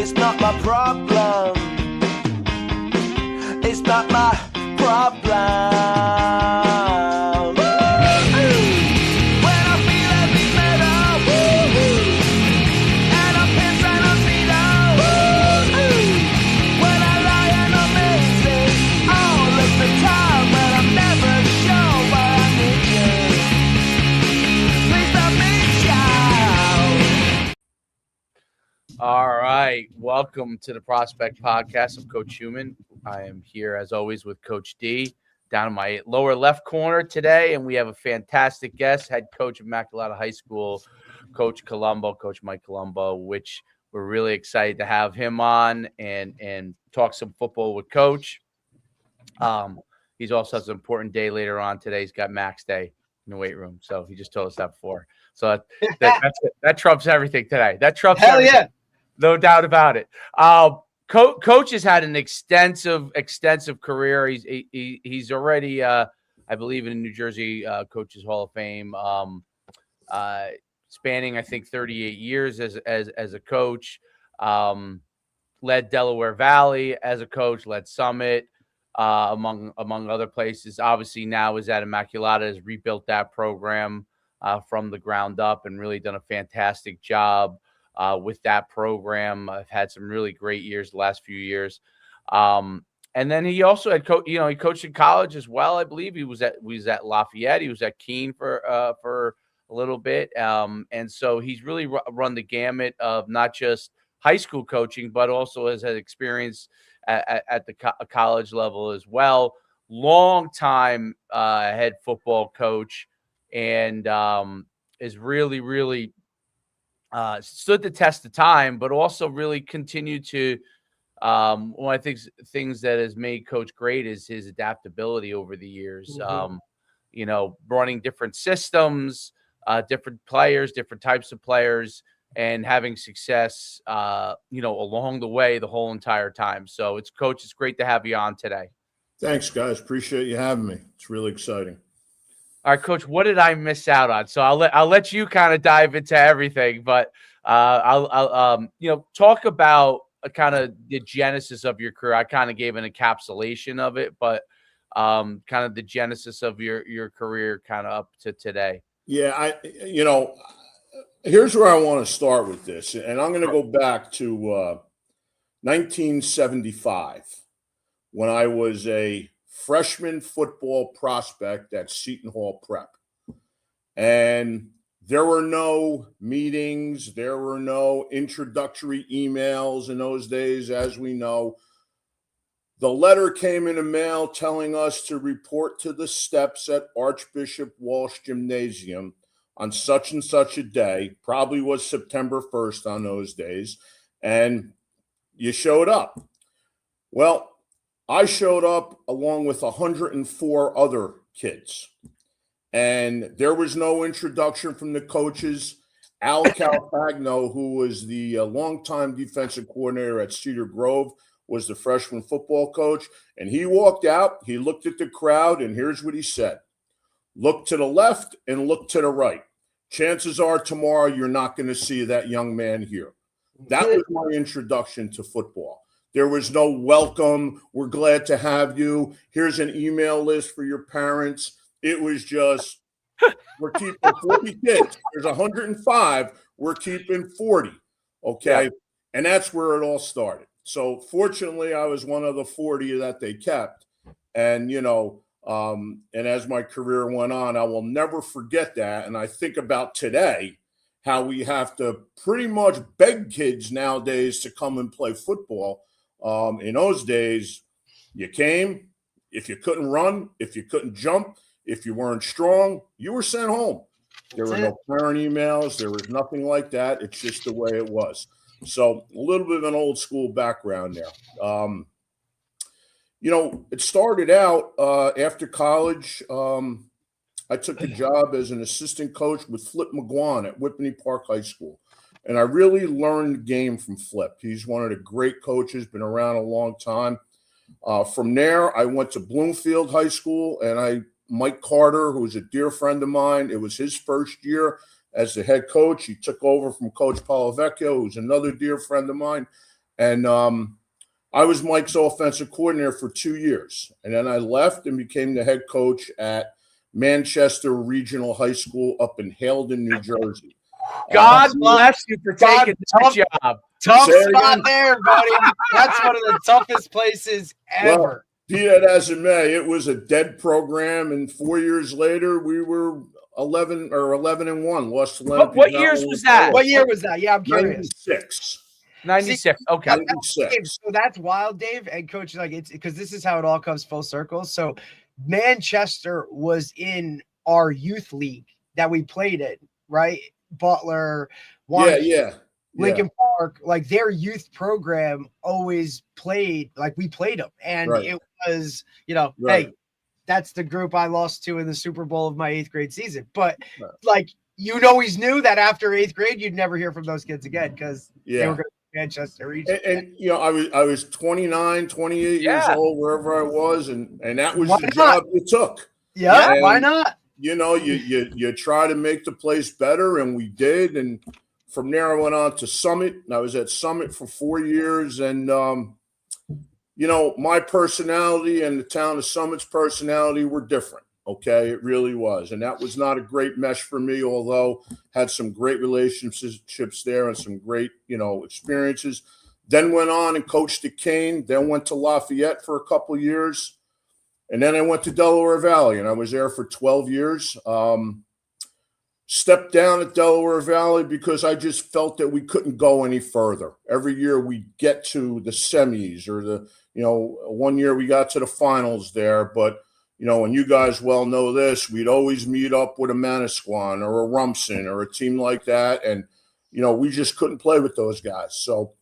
It's not my problem. It's not my problem. All right. Welcome to the Prospect Podcast. I'm Coach Human. I am here, as always, with Coach D down in my lower left corner today, and we have a fantastic guest, head coach of Immaculata High School, Coach Columbo, Coach Mike Columbo, which we're really excited to have him on and talk some football with Coach. He's also has an important day later on today. He's got Max Day in the weight room, so he just told us that before. So that trumps everything today. That trumps everything. Yeah. No doubt about it. Coach has had an extensive career. He's already, I believe, in New Jersey Coaches Hall of Fame, spanning I think 38 years as a coach. Led Delaware Valley as a coach. Led Summit, among other places. Obviously, now is at Immaculata. Has rebuilt that program from the ground up and really done a fantastic job. With that program. I've had some really great years the last few years. And then he also had he coached in college as well. I believe he was at Lafayette. He was at Keene for a little bit. And so he's really run the gamut of not just high school coaching, but also has had experience at the college level as well. Long time head football coach, and is really stood the test of time, but also really continued to one of I think things that has made Coach great is his adaptability over the years. Running different systems, different players, different types of players, and having success along the way the whole entire time. So it's great to have you on today. Thanks, guys. Appreciate you having me. It's really exciting. All right, Coach, what did I miss out on? So I'll let you kind of dive into everything, but I'll talk about kind of the genesis of your career. I kind of gave an encapsulation of it, but kind of the genesis of your career kind of up to today. Yeah, here's where I want to start with this, and I'm going to go back to 1975 when I was a freshman football prospect at Seton Hall Prep. And there were no meetings. There were no introductory emails in those days, as we know. The letter came in the mail telling us to report to the steps at Archbishop Walsh Gymnasium on such and such a day. Probably was September 1st on those days. And you showed up. Well, I showed up along with 104 other kids, and there was no introduction from the coaches. Al Calpagno, who was the longtime defensive coordinator at Cedar Grove, was the freshman football coach, and he walked out, he looked at the crowd, and here's what he said: look to the left and look to the right. Chances are tomorrow you're not going to see that young man here. That was my introduction to football. There was no welcome. We're glad to have you. Here's an email list for your parents. It was just, we're keeping 40 kids. There's 105. We're keeping 40. Okay. Yeah. And that's where it all started. So fortunately, I was one of the 40 that they kept. And, and as my career went on, I will never forget that. And I think about today, how we have to pretty much beg kids nowadays to come and play football. In those days, you came. If you couldn't run, if you couldn't jump, if you weren't strong, you were sent home. There were no parent emails. There was nothing like that. It's just the way it was. So a little bit of an old school background there. It started out after college. I took a job as an assistant coach with Flip McGuan at Whippany Park High School. And I really learned the game from Flip. He's one of the great coaches, been around a long time. From there, I went to Bloomfield High School, and Mike Carter, who was a dear friend of mine, it was his first year as the head coach. He took over from Coach Polavecchio, who's another dear friend of mine. And I was Mike's offensive coordinator for 2 years. And then I left and became the head coach at Manchester Regional High School up in Haledon, New Jersey. God bless you for taking that job. Tough spot there, buddy. That's one of the toughest places ever. Well, be that as it may, it was a dead program, and 4 years later, we were 11-1. Lost to Leonard. What years was that? What year was that? Yeah, I'm curious. 96. Okay. 96. So that's wild, Dave. And coach, like, it's because this is how it all comes full circle. So Manchester was in our youth league that we played in, right? Butler, Lincoln Park, like their youth program always played, like we played them. And it was, hey, that's the group I lost to in the Super Bowl of my 8th grade season. But like, always knew that after 8th grade, you'd never hear from those kids again because they were going to Manchester region. And I was 29, 28 years old, wherever I was, and that was the job you took. Yeah, why not? You try to make the place better, and we did. And from there, I went on to Summit, and I was at Summit for 4 years. And my personality and the town of Summit's personality were different. Okay, it really was. And that was not a great mesh for me, although had some great relationships there and some great, experiences. Then went on and coached at Kane, then went to Lafayette for a couple of years. And then I went to Delaware Valley, and I was there for 12 years. Stepped down at Delaware Valley because I just felt that we couldn't go any further. Every year we get to the semis or one year we got to the finals there, but and you guys well know this, we'd always meet up with a Manasquan or a Rumson or a team like that. And, we just couldn't play with those guys. So,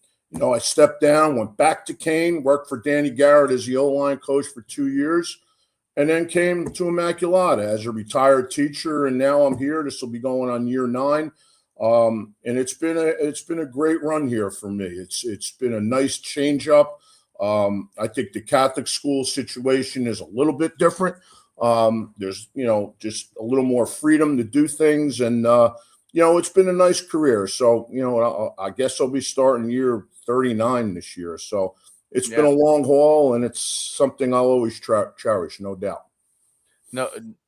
I stepped down, went back to Kane, worked for Danny Garrett as the O-line coach for 2 years, and then came to Immaculata as a retired teacher. And now I'm here. This will be going on year 9. And it's been a great run here for me. It's been a nice change up. I think the Catholic school situation is a little bit different. There's, just a little more freedom to do things. And, it's been a nice career. So, I guess I'll be starting year 39 this year. So it's been a long haul, and it's something I'll always cherish, no doubt.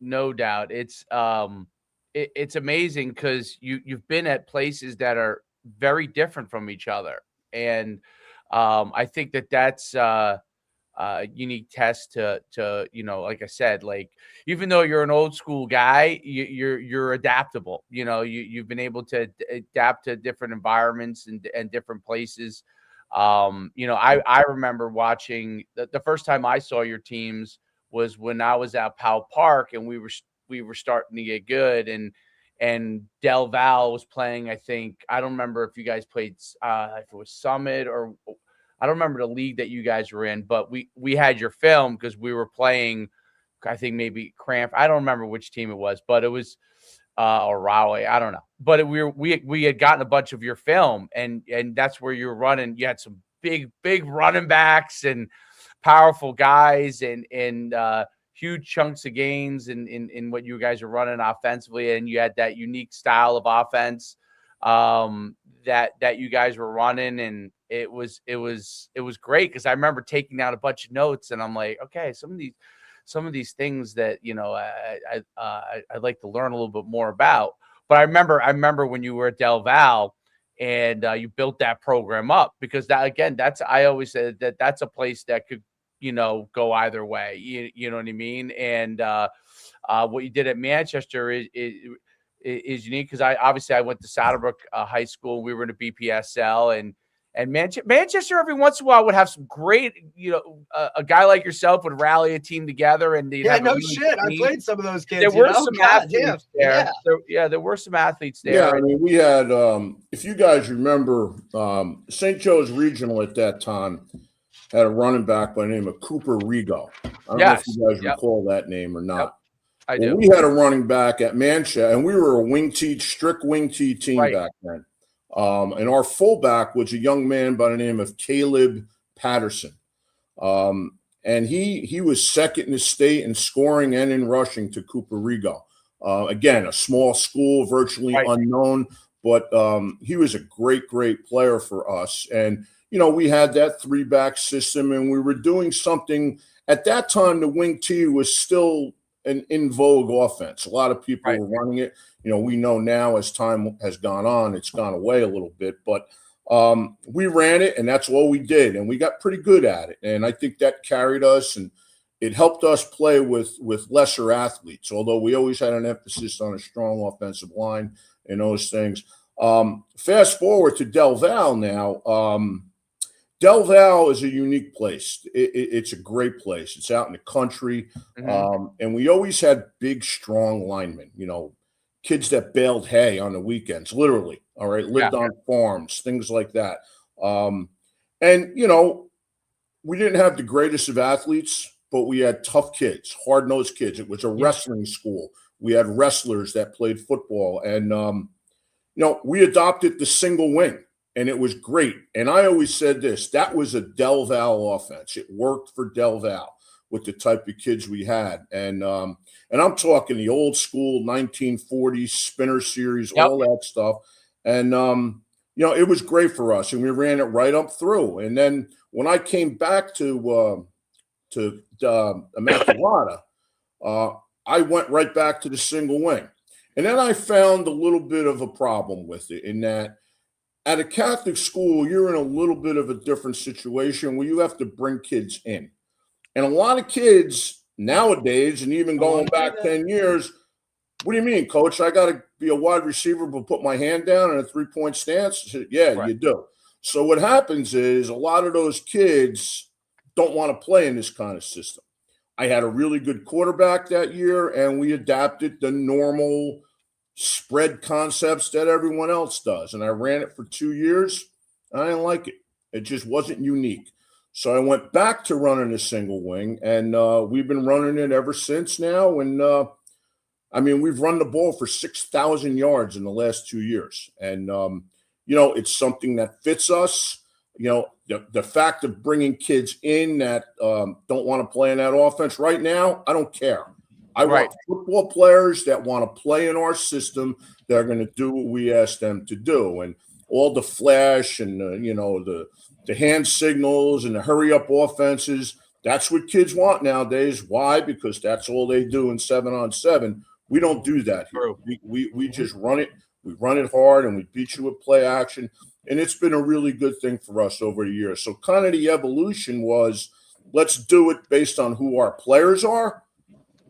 No doubt. It's amazing because you've been at places that are very different from each other. And I think that's a unique test to like I said, like even though you're an old school guy, you're adaptable. You've been able to adapt to different environments and different places. I remember watching the first time I saw your teams was when I was at Powell Park, and we were starting to get good, and Del Val was playing. I think I don't remember if you guys played if it was Summit or I don't remember the league that you guys were in, but we had your film because we were playing, I think maybe Cramp. I don't remember which team it was, but it was or Rahway. I don't know. But we had gotten a bunch of your film, and that's where you were running. You had some big running backs and powerful guys and huge chunks of gains in what you guys are running offensively, and you had that unique style of offense that you guys were running, and it was great because I remember taking down a bunch of notes, and I'm like, okay, some of these things that I'd like to learn a little bit more about. But I remember when you were at Del Val and you built that program up, because I always said that's a place that could go either way. You know what I mean? And what you did at Manchester is unique because I went to Saddlebrook High School. We were in a BPSL, and Manchester every once in a while would have some great, a guy like yourself would rally a team together, and I played some of those kids. There were some athletes there. There were some athletes there. Yeah, I mean, we had, if you guys remember, St. Joe's Regional at that time had a running back by the name of Cooper Rigo. I don't know if you guys recall that name or not. Yep. I do. We had a running back at Manchester, and we were a strict wing tee team back then. And our fullback was a young man by the name of Caleb Patterson. And he was second in the state in scoring and in rushing to Cooper Rigo. Again, a small school, virtually unknown, but he was a great player for us. And we had that 3-back system, and we were doing something at that time. The wing T was still an in vogue offense. A lot of people were running it. We know now as time has gone on, it's gone away a little bit, but we ran it, and that's all we did, and we got pretty good at it. And I think that carried us, and it helped us play with lesser athletes, although we always had an emphasis on a strong offensive line and those things. Fast forward to Del Val now. Del Val is a unique place. It's a great place. It's out in the country. And we always had big, strong linemen, kids that baled hay on the weekends, literally, all right, lived on farms, things like that. And we didn't have the greatest of athletes, but we had tough kids, hard-nosed kids. It was a wrestling school. We had wrestlers that played football. And, we adopted the single wing, and it was great. And I always said this, that was a Del Val offense. It worked for Del Val with the type of kids we had. And I'm talking the old school 1940s spinner series, all that stuff. And, it was great for us, and we ran it right up through. And then when I came back to Immaculata, I went right back to the single wing. And then I found a little bit of a problem with it, in that at a Catholic school, you're in a little bit of a different situation where you have to bring kids in. And a lot of kids nowadays, and even going back 10 years, what do you mean, coach? I got to be a wide receiver but put my hand down in a 3-point stance? I said, yeah, you do. So what happens is a lot of those kids don't want to play in this kind of system. I had a really good quarterback that year, and we adapted the normal spread concepts that everyone else does. And I ran it for 2 years. I didn't like it. It just wasn't unique. So I went back to running a single wing, and we've been running it ever since now. And, we've run the ball for 6,000 yards in the last 2 years. And, it's something that fits us. The fact of bringing kids in that don't want to play in that offense right now, I don't care. I want football players that want to play in our system, that are going to do what we ask them to do. And all the flash and, the hand signals and the hurry-up offenses, that's what kids want nowadays. Why? Because that's all they do in 7-on-7. We don't do that here. We just run it. We run it hard, and we beat you with play action. And it's been a really good thing for us over the years. So kind of the evolution was, let's do it based on who our players are.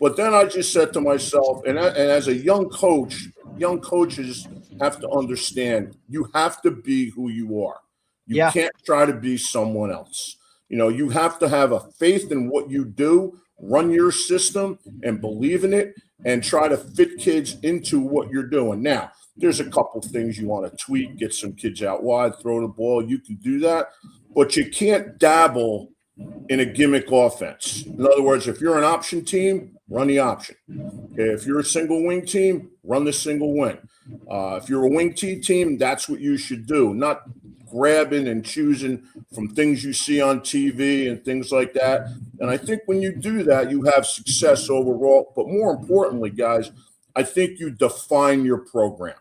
But then I just said to myself, and as a young coach, young coaches have to understand, you have to be who you are. You can't try to be someone else. You have to have a faith in what you do, run your system and believe in it, and try to fit kids into what you're doing. Now, there's a couple things you want to tweak, get some kids out wide, throw the ball. You can do that, but you can't dabble in a gimmick offense. In other words, if you're an option team, run the option. Okay, if you're a single wing team, run the single wing. If you're a wing T team, that's what you should do, not grabbing and choosing from things you see on TV and things like that. And I think when you do that, you have success overall. But more importantly, guys, I think you define your program.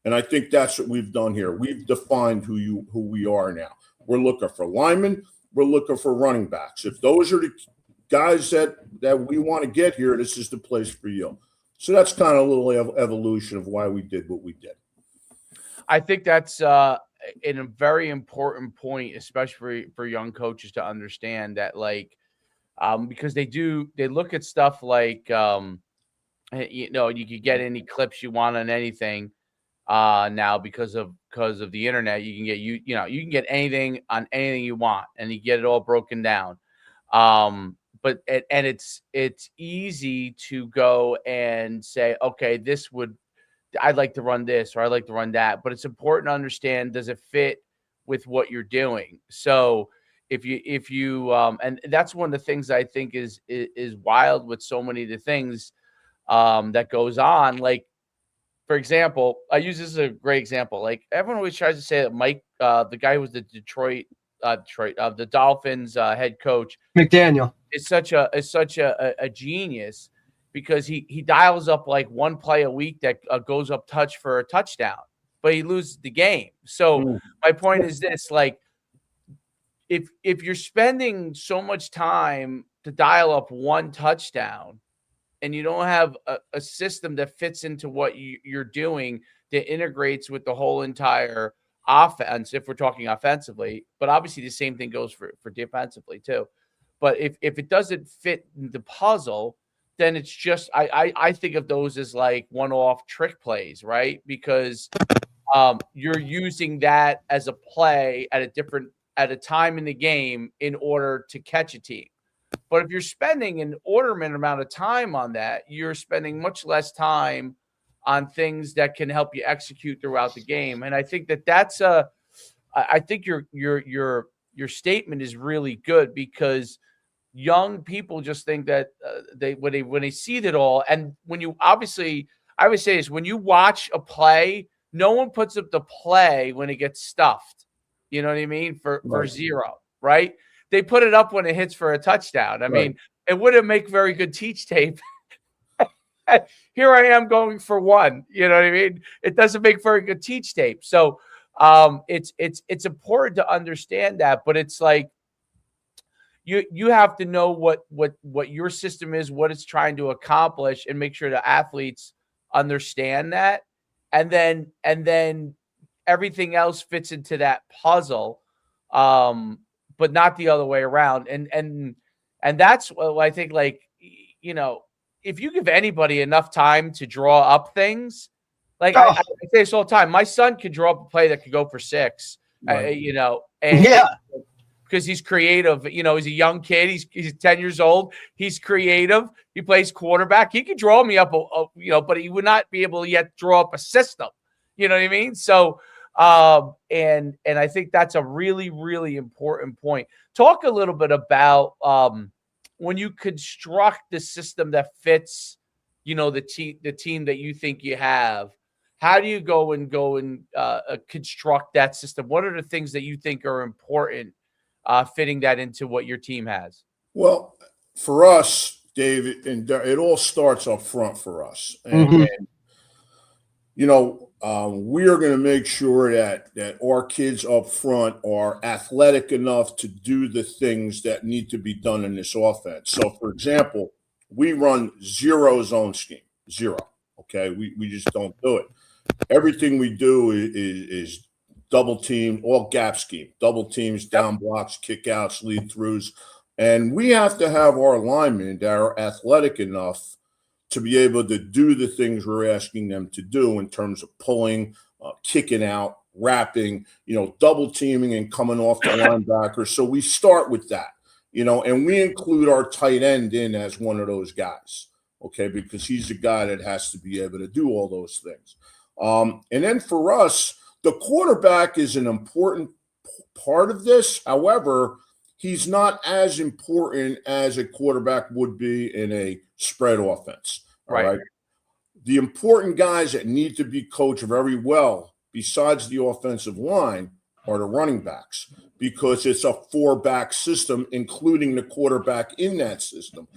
And I think that's what we've done here. We've defined who we are now. We're looking for linemen. We're looking for running backs. If those are the guys that we want to get here, this is the place for you. So that's kind of a little evolution of why we did what we did. I think that's a very important point, especially for young coaches to understand that, because they look at stuff like, you could get any clips you want on anything now because of the internet. You can get you can get anything on anything you want, and you get it all broken down. But it's easy to go and say, okay, I'd like to run this, or I'd like to run that. But it's important to understand, does it fit with what you're doing? So if you and that's one of the things I think is wild with so many of the things that goes on. Like, for example, I use this as a great example. Like, everyone always tries to say that Mike, the guy who was the the Dolphins head coach, McDaniel, is such a genius, because he dials up like one play a week that goes up touch for a touchdown. but he loses the game. So Mm. my point is this, like, if you're spending so much time to dial up one touchdown and you don't have a system that fits into what you're doing that integrates with the whole entire offense, if we're talking offensively, but obviously the same thing goes for defensively too. But if it doesn't fit the puzzle, then it's just I think of those as like one-off trick plays, right? Because you're using that as a play at a time in the game in order to catch a team. But if you're spending an ornament amount of time on that, you're spending much less time on things that can help you execute throughout the game. And I think I think your statement is really good, because young people just think that when they see that all, and when you obviously, I would say this, when you watch a play, no one puts up the play when it gets stuffed. You know what I mean? For Right. zero, right? They put it up when it hits for a touchdown. I mean, it wouldn't make very good teach tape. Here I am going for one. You know what I mean? It doesn't make very good teach tape. So it's important to understand that, but it's like you have to know what your system is, what it's trying to accomplish, and make sure the athletes understand that, and then everything else fits into that puzzle, but not the other way around. And that's what I think, like, you know, if you give anybody enough time to draw up things, like I say this all the time, my son could draw up a play that could go for 6, Right. you know, and because he's creative. You know, he's a young kid. He's 10 years old. He's creative. He plays quarterback. He could draw me up, you know, but he would not be able to yet draw up a system. You know what I mean? So, and I think that's a really, really important point. Talk a little bit about when you construct the system that fits, you know, the team that you think you have. How do you go and construct that system? What are the things that you think are important fitting that into what your team has? Well, for us, David, and it all starts up front for us. And you know, we are going to make sure that our kids up front are athletic enough to do the things that need to be done in this offense. So, for example, we run 0 zone scheme, 0. Okay, we just don't do it. Everything we do is double team, all gap scheme, double teams, down blocks, kickouts, lead throughs. And we have to have our linemen that are athletic enough to be able to do the things we're asking them to do in terms of pulling, kicking out, wrapping, you know, double teaming and coming off the linebacker. So we start with that, you know, and we include our tight end in as one of those guys, okay, because he's a guy that has to be able to do all those things. And then for us, the quarterback is an important part of this. However, he's not as important as a quarterback would be in a spread offense. All right. The important guys that need to be coached very well, besides the offensive line, are the running backs, because it's a 4-back system, including the quarterback in that system.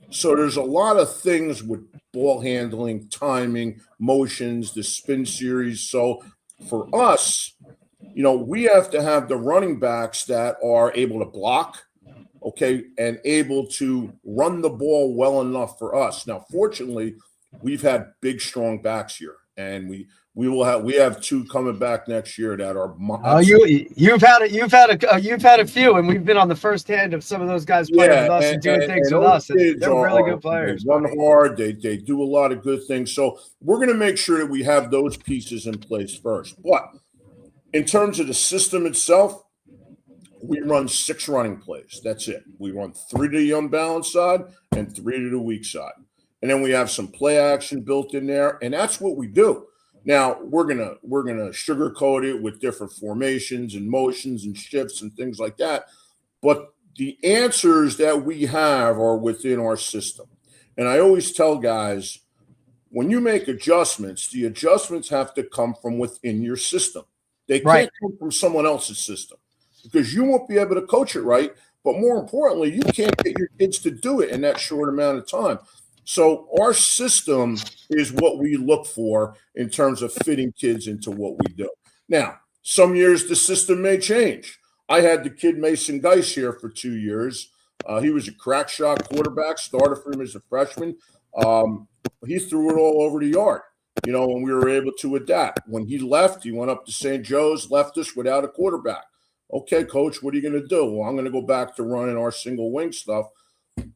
So there's a lot of things with ball handling, timing, motions, the spin series. So for us, you know, we have to have the running backs that are able to block, okay, and able to run the ball well enough for us. Now, fortunately, we've had big, strong backs here, and we have 2 coming back next year that are. You've had a few, and we've been on the first hand of some of those guys playing with us and doing things with us. And they're really good players. They run hard. They do a lot of good things. So we're going to make sure that we have those pieces in place first. But in terms of the system itself, we run 6 running plays. That's it. We run 3 to the unbalanced side and 3 to the weak side. And then we have some play action built in there, and that's what we do. Now, we're gonna sugarcoat it with different formations and motions and shifts and things like that. But the answers that we have are within our system. And I always tell guys, when you make adjustments, the adjustments have to come from within your system. They can't come from someone else's system, because you won't be able to coach it right. But more importantly, you can't get your kids to do it in that short amount of time. So our system is what we look for in terms of fitting kids into what we do. Now, some years the system may change. I had the kid Mason Geis here for 2 years. He was a crack shot quarterback, started for him as a freshman. He threw it all over the yard, and we were able to adapt. When he left, he went up to St. Joe's, left us without a quarterback. Okay, coach, what are you going to do? Well, I'm going to go back to running our single wing stuff.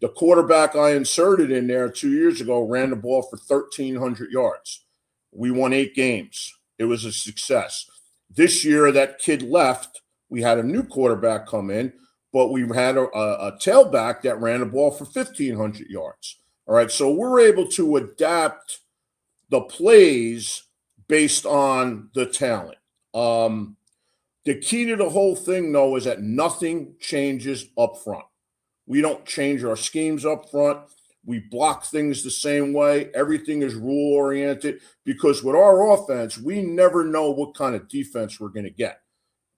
The quarterback I inserted in there 2 years ago ran the ball for 1,300 yards. We won 8 games. It was a success. This year, that kid left. We had a new quarterback come in, but we had a tailback that ran the ball for 1,500 yards. All right, so we're able to adapt the plays based on the talent. The key to the whole thing, though, is that nothing changes up front. We don't change our schemes up front. We block things the same way. Everything is rule-oriented because with our offense, we never know what kind of defense we're going to get.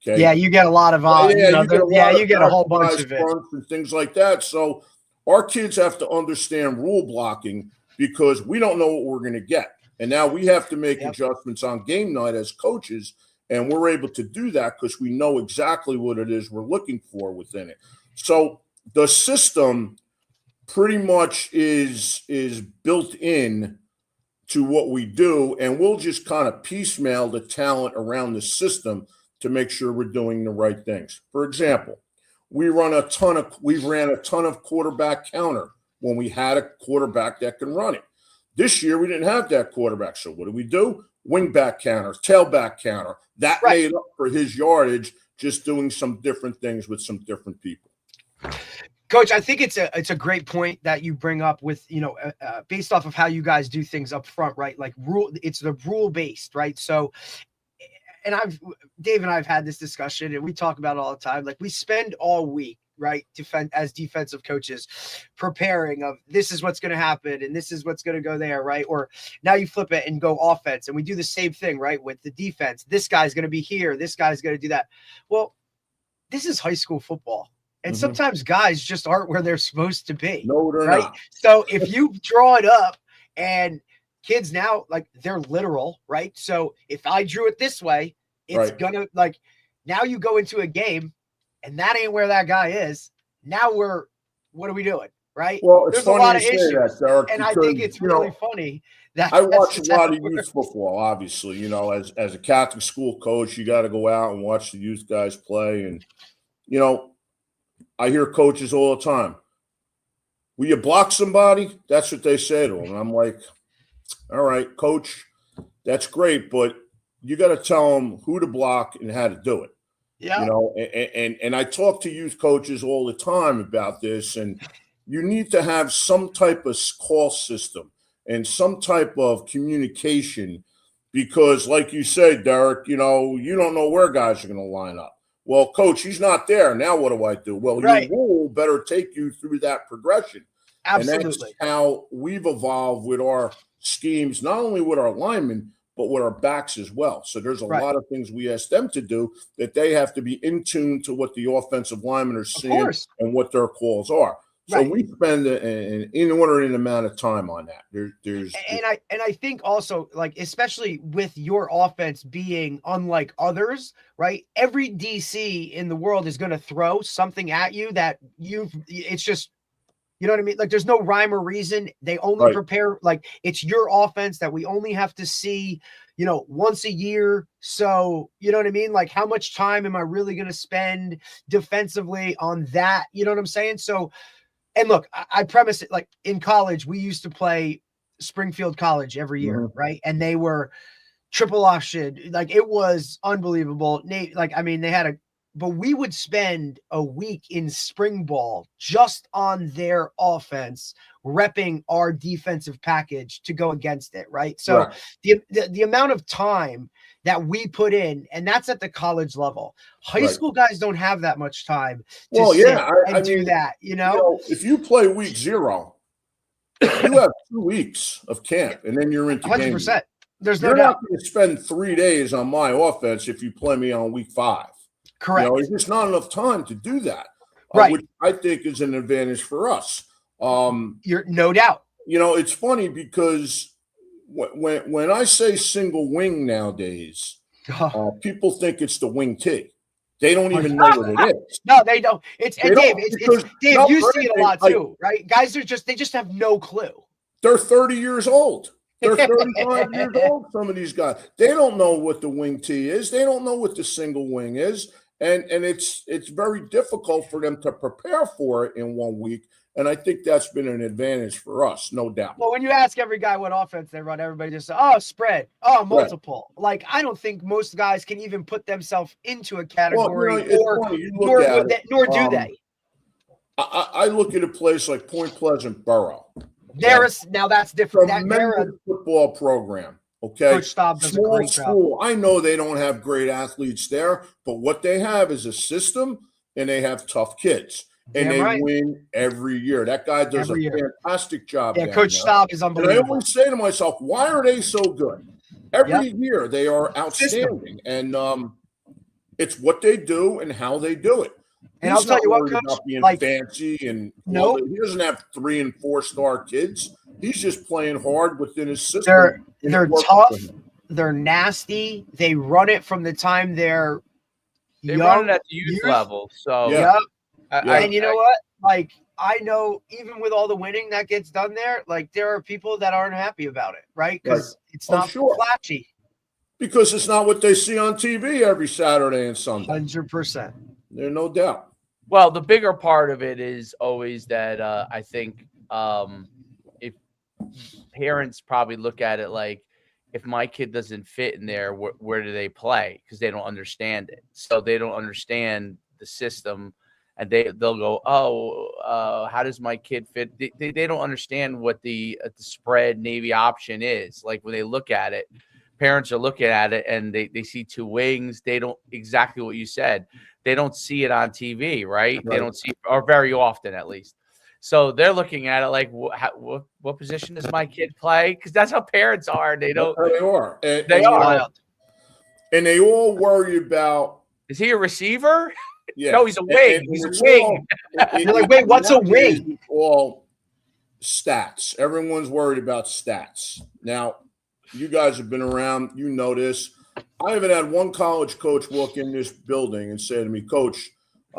Okay. Yeah, you get a lot of you get a whole bunch of it and things like that. So our kids have to understand rule blocking because we don't know what we're going to get. And now we have to make adjustments on game night as coaches, and we're able to do that because we know exactly what it is we're looking for within it. So the system pretty much is built in to what we do, and we'll just kind of piecemeal the talent around the system to make sure we're doing the right things. For example, we ran a ton of quarterback counter when we had a quarterback that can run it. This year we didn't have that quarterback. So what do? Wingback counter, tailback counter. That made up for his yardage, just doing some different things with some different people. Coach, I think it's a great point that you bring up with, based off of how you guys do things up front, right? Like it's the rule based, right? So, and Dave and I've had this discussion and we talk about it all the time. Like we spend all week, right, as defensive coaches preparing of this is what's going to happen and this is what's going to go there, right? Or now you flip it and go offense and we do the same thing, right, with the defense. This guy's going to be here. This guy's going to do that. Well, this is high school football. And sometimes guys just aren't where they're supposed to be. No, they're right? not. So if you draw it up and kids now, like they're literal, right? So if I drew it this way, it's gonna now you go into a game and that ain't where that guy is. Now what are we doing? Right? Well, it's There's funny a lot of you say issues. that, Derek, and I think it's really funny that I watch a lot of youth football, obviously. As a Catholic school coach, you got to go out and watch the youth guys play. And, I hear coaches all the time, will you block somebody? That's what they say to them. And I'm like, all right, coach, that's great, but you got to tell them who to block and how to do it. Yeah. And I talk to youth coaches all the time about this, and you need to have some type of call system and some type of communication because, like you said, Derek, you don't know where guys are going to line up. Well, coach, he's not there. Now what do I do? Well, your rule better take you through that progression. Absolutely. And that's how we've evolved with our schemes, not only with our linemen, but with our backs as well. So there's a lot of things we ask them to do that they have to be in tune to what the offensive linemen are seeing and what their calls are. So we spend an inordinate amount of time on that. And I think also, like, especially with your offense being unlike others, right? Every DC in the world is going to throw something at you that it's just, you know what I mean? Like, there's no rhyme or reason. They only prepare, like, it's your offense that we only have to see, once a year. So, you know what I mean? Like, how much time am I really going to spend defensively on that? You know what I'm saying? So, and look, I premise it, like in college, we used to play Springfield College every year, right? And they were triple option. Like, it was unbelievable. Like, I mean, but we would spend a week in spring ball just on their offense, repping our defensive package to go against it, right? So the amount of time that we put in, and that's at the college level. High school guys don't have that much time to do that, if you play week 0, you have 2 weeks of camp, and then you're into 100%. Game. There's no you're doubt. Not going to spend 3 days on my offense if you play me on week 5. Correct. There's just not enough time to do that, right? Which I think is an advantage for us. You're no doubt. it's funny because when I say single wing nowadays, people think it's the wing T. They don't even know what it is. No, they don't. It's They Dave. don't, It's because Dave. not You for see it a anything, lot too, right? Guys are they just have no clue. They're 30 years old. They're 35 years old. Some of these guys, they don't know what the wing T is. They don't know what the single wing is, and it's very difficult for them to prepare for it in 1 week. And I think that's been an advantage for us, no doubt. Well, when you ask every guy what offense they run, everybody just says, "Oh, spread, oh, multiple." Right. Like, I don't think most guys can even put themselves into a category, nor do they. I look at a place like Point Pleasant Borough. Now that's different. Tremendous football program. Okay, Coach Staub does a great school. I know they don't have great athletes there, but what they have is a system, and they have tough kids. And they win every year. That guy does a fantastic job. Yeah, Coach Staub is unbelievable. And I always say to myself, why are they so good? Every year they are outstanding. And it's what they do and how they do it. And I'll tell you what, Coach, about being fancy and he doesn't have 3- and 4-star kids. He's just playing hard within his system. They're tough. They're nasty. They run it from the time they're young. Run it at the youth level. So and you know what? Like, I know even with all the winning that gets done there, like, there are people that aren't happy about it, right? Because it's not flashy. Because it's not what they see on TV every Saturday and Sunday. 100%. There's no doubt. Well, the bigger part of it is always that I think if parents probably look at it like, if my kid doesn't fit in there, where do they play? Because they don't understand it. So they don't understand the system. And they'll go, how does my kid fit? They don't understand what the spread Navy option is. Like, when they look at it, parents are looking at it and they see 2 wings. They don't, exactly what you said. They don't see it on TV, right? They don't see, or very often at least. So they're looking at it like, what position does my kid play? Because that's how parents are. They don't. They are. They are. And they all worry about. Is he a receiver? Yeah. No, he's a wing. He's a wing. You're like, wait, what's a wing? All stats. Everyone's worried about stats. Now, you guys have been around. You know this. I haven't had one college coach walk in this building and say to me, Coach,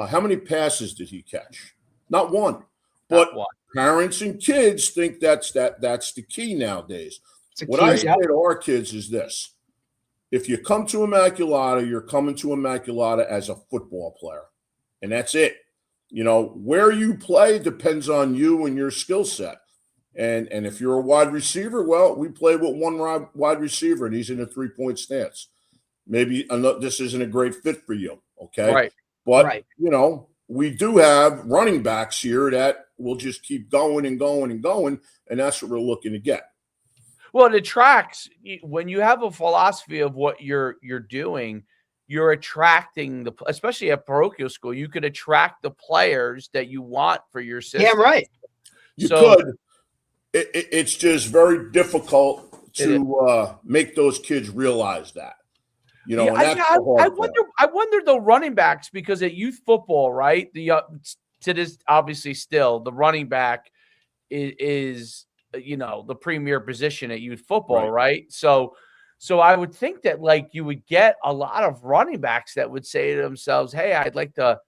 how many passes did he catch? Not one. But parents and kids think that's the key nowadays. What I say to our kids is this. If you come to Immaculata, you're coming to Immaculata as a football player. And that's it. Where you play depends on you and your skill set. And if you're a wide receiver, well, we play with one wide receiver, and he's in a 3-point stance. Maybe this isn't a great fit for you, okay? Right. But, we do have running backs here that will just keep going and going and going, and that's what we're looking to get. Well, it attracts, when you have a philosophy of what you're doing, you're attracting especially at parochial school, you could attract the players that you want for your system. Yeah, right. You could. It's just very difficult to make those kids realize that. And that's the hard part. I wonder the running backs, because at youth football, right? To this, obviously, still the running back is the premier position at youth football, right? So I would think that, like, you would get a lot of running backs that would say to themselves, "Hey, I'd like to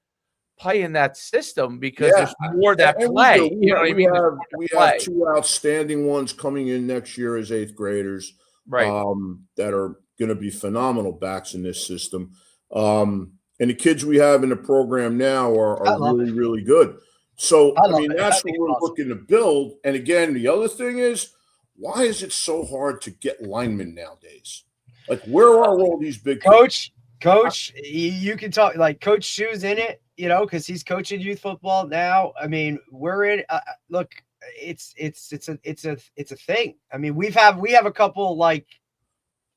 play in that system because there's more that play." You know what I mean? We have 2 outstanding ones coming in next year as 8th graders, that are going to be phenomenal backs in this system. And the kids we have in the program now are really, really good. So, that's what we're looking to build. And again, the other thing is, why is it so hard to get linemen nowadays? Like, where are all these big Coach, you can talk, like, Coach Shu's in it, because he's coaching youth football now. We're in. Look, it's a thing. We have a couple, like,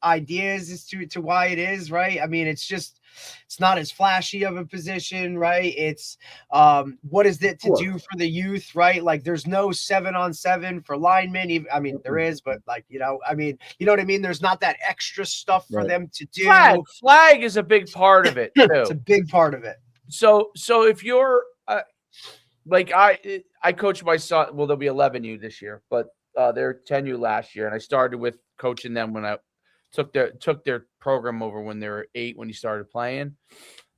ideas as to why it is, right? It's not as flashy of a position, right? It's what is it to do for the youth, right? Like, there's no 7-on-7 for linemen. Even, there is, but, like, you know what I mean? There's not that extra stuff for them to do. Flag is a big part of it too. It's a big part of it. So if you're like, I coach my son, well, there'll be 11U this year, but their tenure last year, and I started with coaching them when I took their program over when they were 8 when he started playing.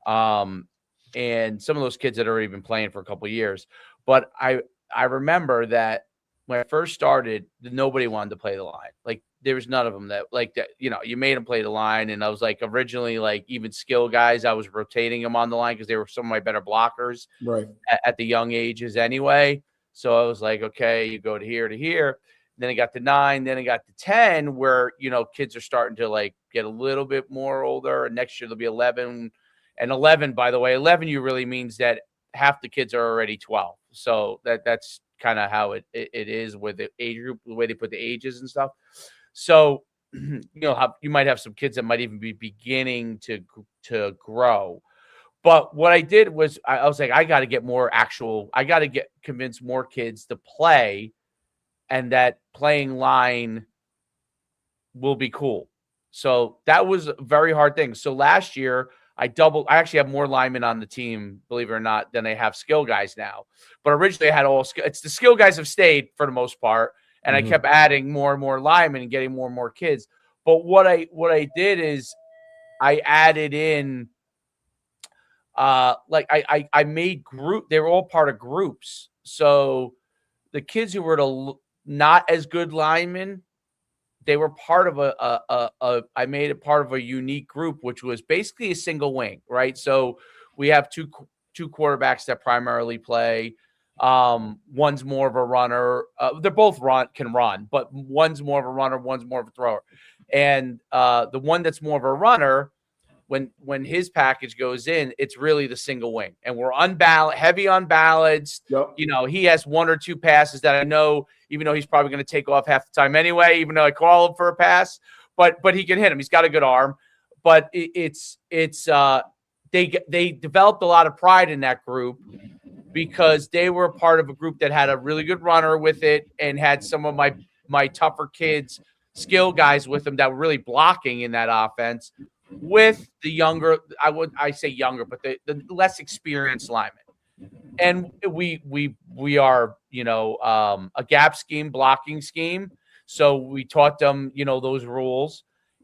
And some of those kids had already been playing for a couple of years. But I remember that when I first started, nobody wanted to play the line. Like there was none of them that like that. You know, you made them play the line, and I was like originally like even skill guys, I was rotating them on the line because they were some of my better blockers Right. at the young ages anyway. So I was like, okay, you go to here to here. Then I got to 9, then I got to 10, where you know kids are starting to like get a little bit more older. And next year there'll be 11. And 11, by the way, 11 you really means that half the kids are already 12. So that's kind of how it is with the age group, the way they put the ages and stuff. So you know, you might have some kids that might even be beginning to grow. But what I did was I was like, I got to convince more kids to play, and that playing line will be cool. So that was a very hard thing. So last year I actually have more linemen on the team, believe it or not, than I have skill guys now. But originally I had it's the skill guys have stayed for the most part. And I kept adding more and more linemen and getting more and more kids. But what I did is I added in, I made they were all part of groups. So the kids who were not as good linemen, they were part of I made it part of a unique group, which was basically a single wing, right? So we have two quarterbacks that primarily play. One's more of a runner. They're both can run, but one's more of a runner, one's more of a thrower. And the one that's more of a runner, when his package goes in, it's really the single wing, and we're heavy unbalanced. Yep. You know, he has 1 or 2 passes that I know, even though he's probably going to take off half the time anyway, even though I call him for a pass, but he can hit him. He's got a good arm, but they developed a lot of pride in that group because they were part of a group that had a really good runner with it and had some of my tougher kids, skill guys with them that were really blocking in that offense, with the younger, I say younger, but the less experienced linemen. And we are, you know, a gap scheme, blocking scheme. So we taught them, you know, those rules,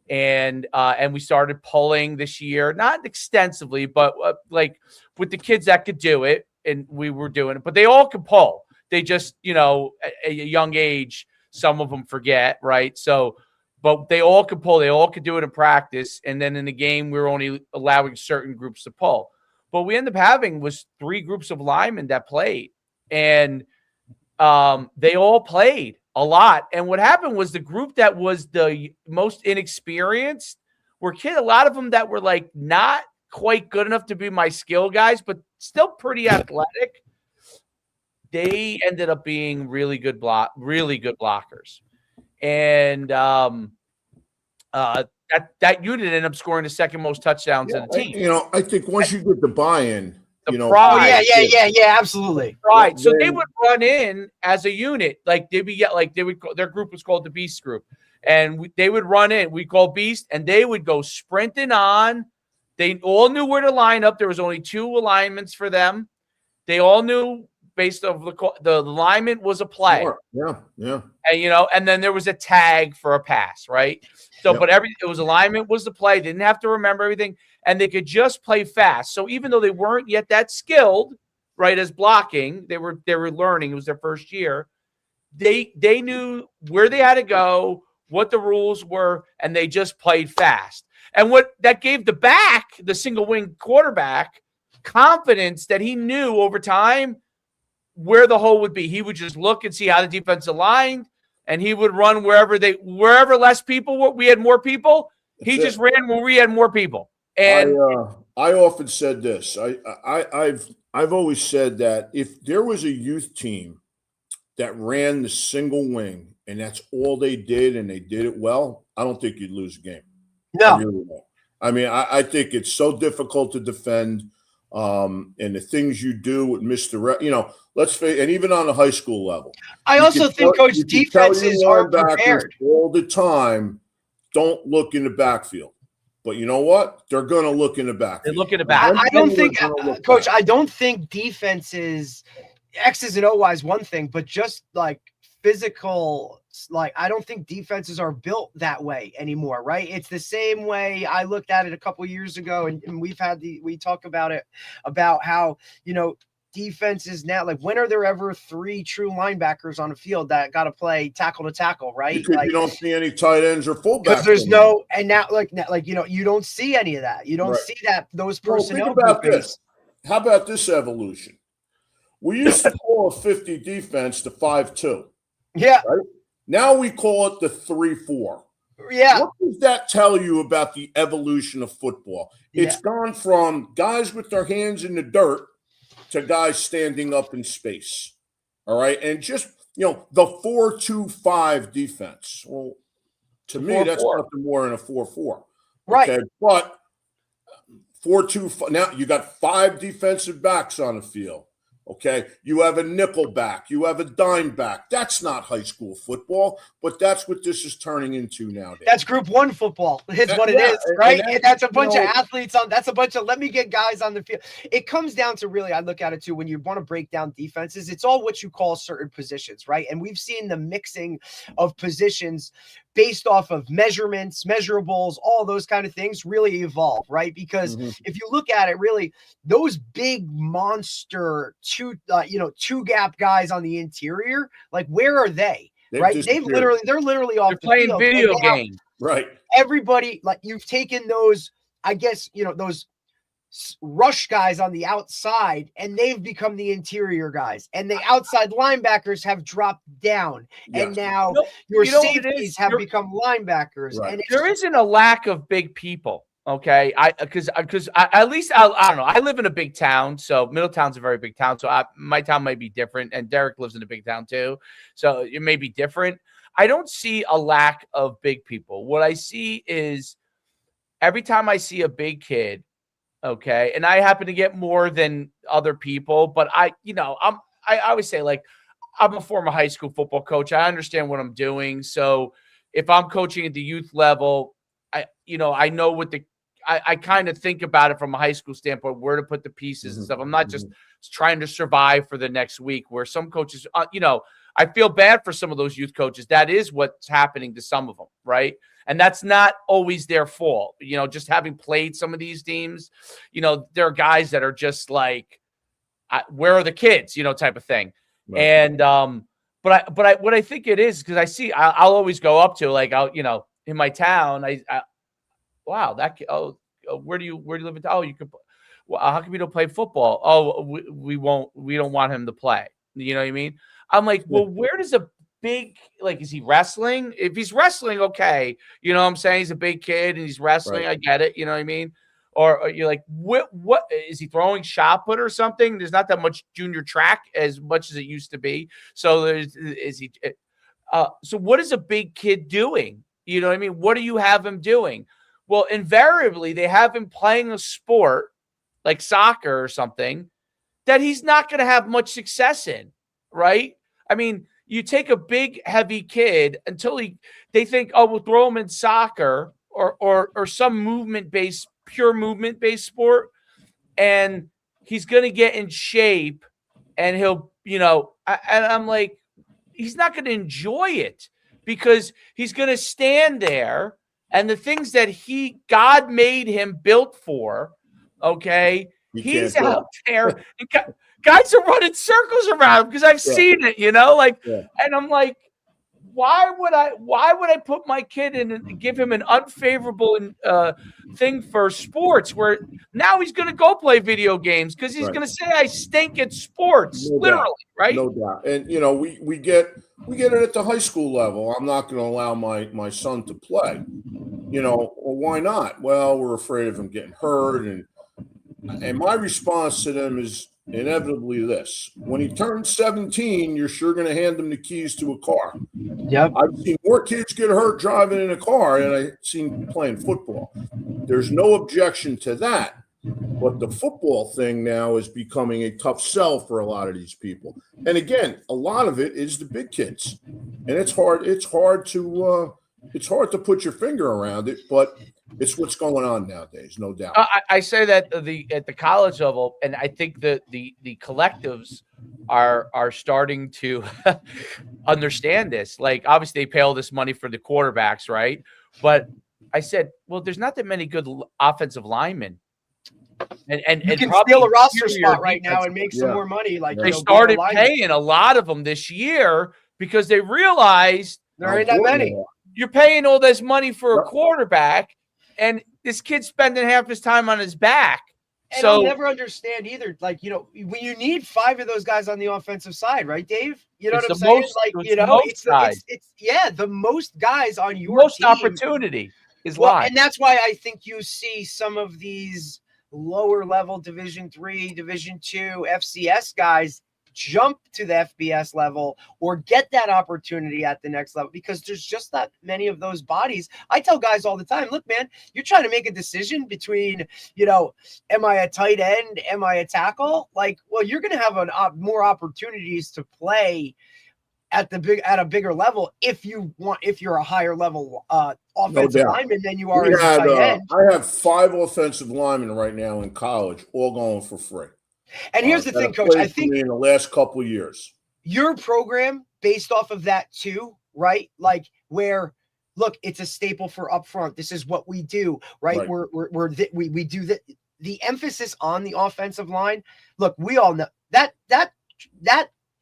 and we started pulling this year, not extensively, but like with the kids that could do it, and we were doing it, but they all could pull. They just, you know, at a young age, some of them forget, right? So, but they all could pull. They all could do it in practice. And then in the game, we were only allowing certain groups to pull. But we ended up having was 3 groups of linemen that played. And they all played a lot. And what happened was the group that was the most inexperienced were a lot of them that were like not quite good enough to be my skill guys, but still pretty athletic. They ended up being really good blockers. And that unit ended up scoring the second most touchdowns in the team. You know, I think once you get the buy-in, the you know, pride. Yeah, absolutely. Right. So they would run in as a unit, like their group was called the Beast Group, and they would run in. We call Beast, and they would go sprinting on. They all knew where to line up. There was only 2 alignments for them. They all knew based off the alignment was a play. Yeah. And you know, and then there was a tag for a pass, right? So, but it was alignment was the play. They didn't have to remember everything, and they could just play fast. So even though they weren't yet that skilled, right, as blocking, they were learning. It was their first year. They knew where they had to go, what the rules were, and they just played fast. And what that gave the single wing quarterback, confidence that he knew over time where the hole would be. He would just look and see how the defense aligned, and he would run wherever less people were. We had more people. He just ran where we had more people. And I often said this. I've always said that if there was a youth team that ran the single wing and that's all they did and they did it well, I don't think you'd lose a game. No. I really don't. I mean, I think it's so difficult to defend. And the things you do with Mr. You know, let's face, and even on the high school level, I also think, Coach, defenses are prepared all the time. Don't look in the backfield, but you know what? They're going to look in the backfield. They look in the back. I don't think, Coach, I don't think defenses X's and O's one thing, but just like physical, like, I don't think defenses are built that way anymore, right? It's the same way I looked at it a couple years ago, and we talk about it, about how, defenses now, like, when are there ever 3 true linebackers on a field that got to play tackle to tackle, right? Because Like, you don't see any tight ends or fullbacks. because there's no, and now, you don't see any of that. You don't Right. see those Well, personnel think about groupings. this. How about this evolution? We used to call a 50 defense the 5-2. Yeah. Right? Now we call it the 3-4. Yeah. What does that tell you about the evolution of football? It's gone from guys with their hands in the dirt to guys standing up in space. All right. And just, the 4-2-5 defense. Well, to me, that's nothing more than a 4-4. Right. Okay. But 4-2, now you got 5 defensive backs on the field. Okay, you have a nickel back, you have a dime back. That's not high school football, but that's what this is turning into nowadays. That's Group 1 football. It's what it is, right? And that's a bunch of athletes on. That's a bunch of, let me get guys on the field. It comes down to, really, I look at it too, when you want to break down defenses, it's all what you call certain positions, right? And we've seen the mixing of positions based off of measurements, measurables, all those kind of things really evolve, right? Because if you look at it, really, those big monster two gap guys on the interior, like, where are they? Right? They're literally off the playing field. video games. Right. Everybody, like, you've taken those, I guess, those rush guys on the outside, and they've become the interior guys, and the outside linebackers have dropped down, and now your safeties have become linebackers. Right. And there isn't a lack of big people. Okay, because at least I don't know. I live in a big town, so Middletown's a very big town. So my town might be different, and Derek lives in a big town too, so it may be different. I don't see a lack of big people. What I see is every time I see a big kid, okay, and I happen to get more than other people, but I always say, like, I'm a former high school football coach. I understand what I'm doing. So if I'm coaching at the youth level, I know what I kind of think about it from a high school standpoint, where to put the pieces and stuff. I'm not just trying to survive for the next week, where some coaches, I feel bad for some of those youth coaches. That is what's happening to some of them, right? And that's not always their fault. Just having played some of these teams, there are guys that are just like, where are the kids, type of thing. Right. And, but what I think it is, because I'll always go up to, like, in my town, wow, that kid, where do you live in town? Oh, you could, well, how come you don't play football? Oh, we don't want him to play. You know what I mean? I'm like, well, where does a big, like, is he wrestling? If he's wrestling, okay. You know what I'm saying? He's a big kid and he's wrestling. Right. I get it. You know what I mean? Or you're like, what is he throwing shot put or something? There's not that much junior track as much as it used to be. So so what is a big kid doing? You know what I mean? What do you have him doing? Well, invariably, they have him playing a sport like soccer or something that he's not going to have much success in, right? I mean, you take a big, heavy kid until they think, oh, we'll throw him in soccer or some pure movement-based sport, and he's going to get in shape, and he'll, and I'm like, he's not going to enjoy it, because he's going to stand there, and the things that God made him built for, okay, he's out there, and guys are running circles around him, because I've seen it, and I'm like, why would I put my kid in and give him an unfavorable thing for sports, where now he's going to go play video games because he's going to say I stink at sports, literally, right? No doubt. And we get it at the high school level. I'm not going to allow my son to play. Well, why not? Well, we're afraid of him getting hurt, and my response to them is inevitably this: when he turns 17, you're sure going to hand him the keys to a car. Yep. I've seen more kids get hurt driving in a car than I've seen playing football. There's no objection to that. But the football thing now is becoming a tough sell for a lot of these people. And again, a lot of it is the big kids. And it's hard to put your finger around it, but it's what's going on nowadays, no doubt. I say that at the college level, and I think the collectives are starting to understand this. Like, obviously, they pay all this money for the quarterbacks, right? But I said, well, there's not that many good offensive linemen. And You can probably steal a roster inferior spot right now and defensive. make some more money. Like, They you know, started being a lineman. paying a lot of them this year because they realized There ain't that many. you're paying all this money for a Yep. quarterback, and this kid's spending half his time on his back. And So I'll never understand either. Like, you know, when you need 5 of those guys on the offensive side, right, Dave? You know It's what I'm the saying? most- Like, it's you the know, most guys. it's the most guys on your most team. opportunity is Well, live. and that's why I think you see some of these lower level Division III, Division II, FCS guys jump to the FBS level or get that opportunity at the next level because there's just not many of those bodies. I tell guys all the time, look, man, you're trying to make a decision between, you know, am I a tight end? Am I a tackle? Like, well, you're going to have more opportunities to play at a bigger level if you're a higher level offensive lineman than you are as a tight end. I have 5 offensive linemen right now in college, all going for free. And here's the thing, Coach. I think in the last couple of years, your program based off of that too, right? Like where, look, it's a staple for upfront. This is what we do, right? We do the emphasis on the offensive line. Look, we all know that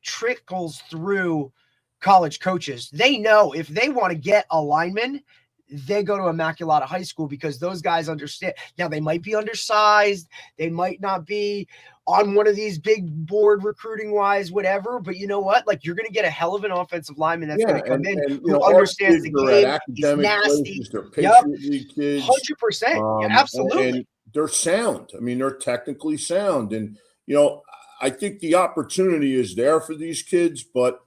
trickles through college coaches. They know if they want to get a lineman, they go to Immaculata High School because those guys understand. Now, they might be undersized. They might not be on one of these big board recruiting wise, whatever. But you know what? Like, you're going to get a hell of an offensive lineman that's going to come in who understands the game. He's nasty. They're Patriot League kids. 100%. Absolutely. And they're sound. I mean, they're technically sound. And, you know, I think the opportunity is there for these kids, but,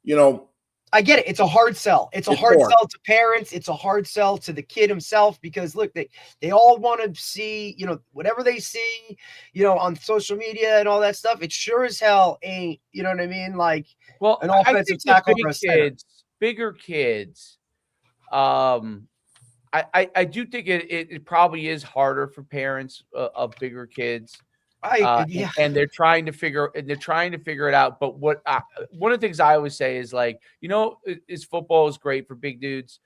you know, I get it. It's a hard sell. It's a hard sell to parents. It's a hard sell to the kid himself because look, they all want to see, you know, whatever they see, you know, on social media and all that stuff. It sure as hell ain't, you know what I mean? Like, well, an offensive tackle for a center. Bigger kids. I do think it probably is harder for parents of bigger kids. And they're trying to figure it out. But what one of the things I always say is like, you know, is football is great for big dudes.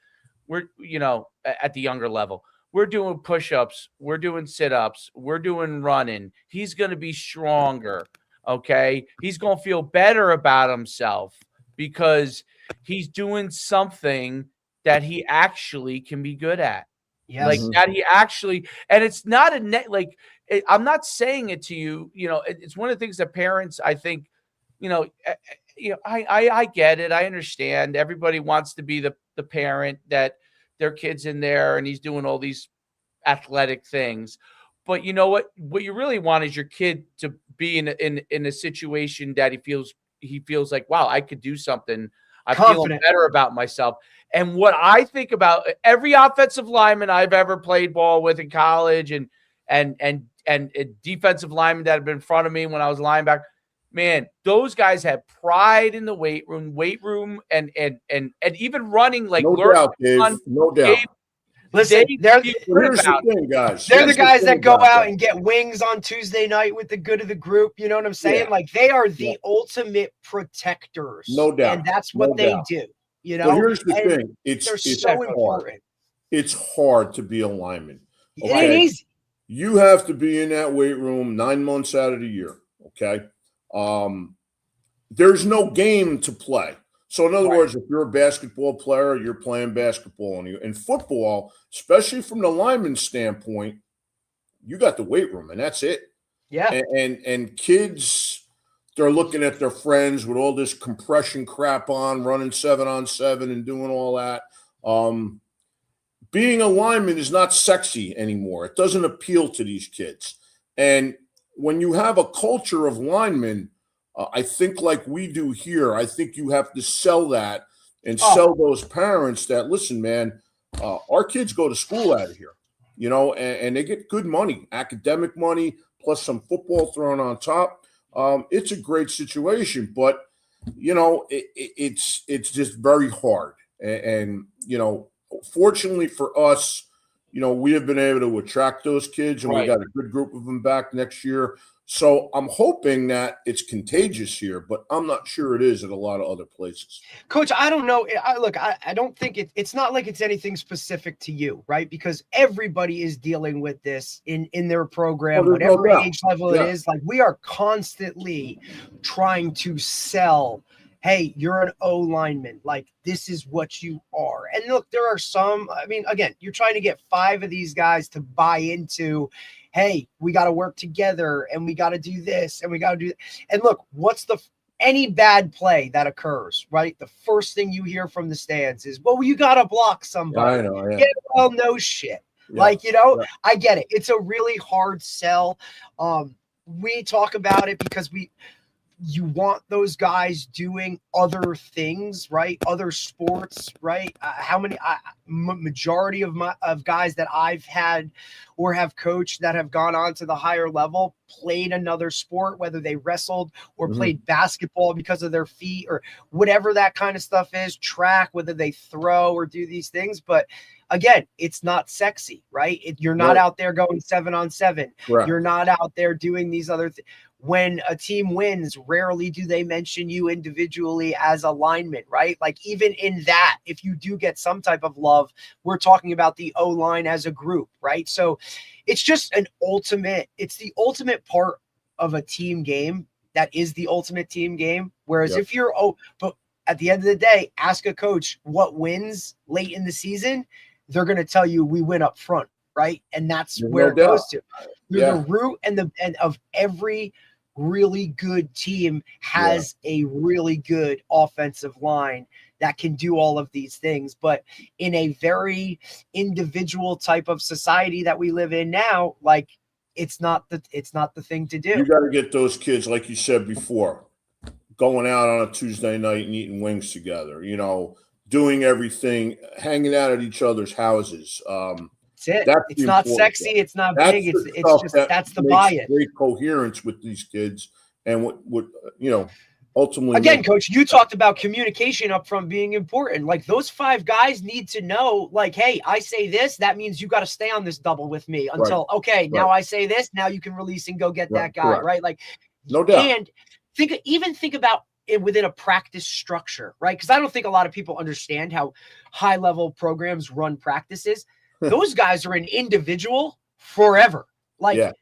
We're, you know, at the younger level, we're doing push-ups, we're doing sit-ups, we're doing running. He's going to be stronger. Okay. He's going to feel better about himself because he's doing something that he actually can be good at. Yes. Like that he actually, and it's not a net, like, I'm not saying it to you, you know, it's one of the things that parents, I think, you know, I get it. I understand. Everybody wants to be the parent that their kid's in there and he's doing all these athletic things. But you know what you really want is your kid to be in a situation that he feels like, wow, I could do something. I'm feeling better about myself. And what I think about every offensive lineman I've ever played ball with in college and defensive linemen that have been in front of me when I was a linebacker, man, those guys have pride in the weight room and even running, like, no doubt, Dave. No doubt. Listen, they're the guys that go out and get wings on Tuesday night with the good of the group. You know what I'm saying? Yeah. Like, they are the ultimate protectors. No doubt. And that's what they do. You know? But here's the thing. It's so important. It's hard to be a lineman. Okay? It ain't easy. You have to be in that weight room 9 months out of the year. Okay. There's no game to play. So in other words, if you're a basketball player, you're playing basketball. And in football, especially from the lineman standpoint, you got the weight room and that's it. Yeah. And kids, they're looking at their friends with all this compression crap on, running 7-on-7 and doing all that. Being a lineman is not sexy anymore. It doesn't appeal to these kids. And when you have a culture of linemen, I think like we do here, I think you have to sell that and sell those parents that, listen, man, our kids go to school out of here, you know, and they get good money, academic money, plus some football thrown on top. It's a great situation, but, you know, it's just very hard. And, you know, fortunately for us, you know, we have been able to attract those kids and we got a good group of them back next year. So I'm hoping that it's contagious here, but I'm not sure it is at a lot of other places. Coach, I don't know. I don't think it's not like it's anything specific to you, right? Because everybody is dealing with this in their program, there's no whatever doubt. age level it is. Like, we are constantly trying to sell, hey, you're an O lineman. Like, this is what you are. And look, there are some, I mean, again, you're trying to get 5 of these guys to buy into, hey, we got to work together and we got to do this and we got to do that. And look, any bad play that occurs, right? The first thing you hear from the stands is, well, you got to block somebody. I know. Yeah. Yeah, well, no shit. Yeah. Like, I get it. It's a really hard sell. We talk about it because you want those guys doing other things, right? Other sports, right? Majority of guys that I've had or have coached that have gone on to the higher level played another sport, whether they wrestled or played basketball because of their feet or whatever that kind of stuff is, track, whether they throw or do these things. But again, it's not sexy, right? You're not out there going 7-on-7. Correct. You're not out there doing these other things. When a team wins, rarely do they mention you individually as a lineman, right? Like, even in that, if you do get some type of love, we're talking about the O-line as a group, right? So it's just it's the ultimate part of a team game. That is the ultimate team game. Whereas if you're, but at the end of the day, ask a coach what wins late in the season, they're going to tell you we win up front, right? And that's where it goes to. The root and of every really good team has a really good offensive line that can do all of these things. But in a very individual type of society that we live in now, like, it's not the thing to do. You got to get those kids, like you said before, going out on a Tuesday night and eating wings together, doing everything, hanging out at each other's houses. That's it. It's not sexy. Part. It's not big. It's just that's the buy-in. Great coherence with these kids, and what ultimately. Again, Coach, you talked about communication up front being important. Like, those 5 guys need to know, like, hey, I say this, that means you got to stay on this double with me until now I say this, now you can release and go get that guy, right? Like, no doubt. And think about it within a practice structure, right? Because I don't think a lot of people understand how high-level programs run practices. Those guys are an individual forever. Like,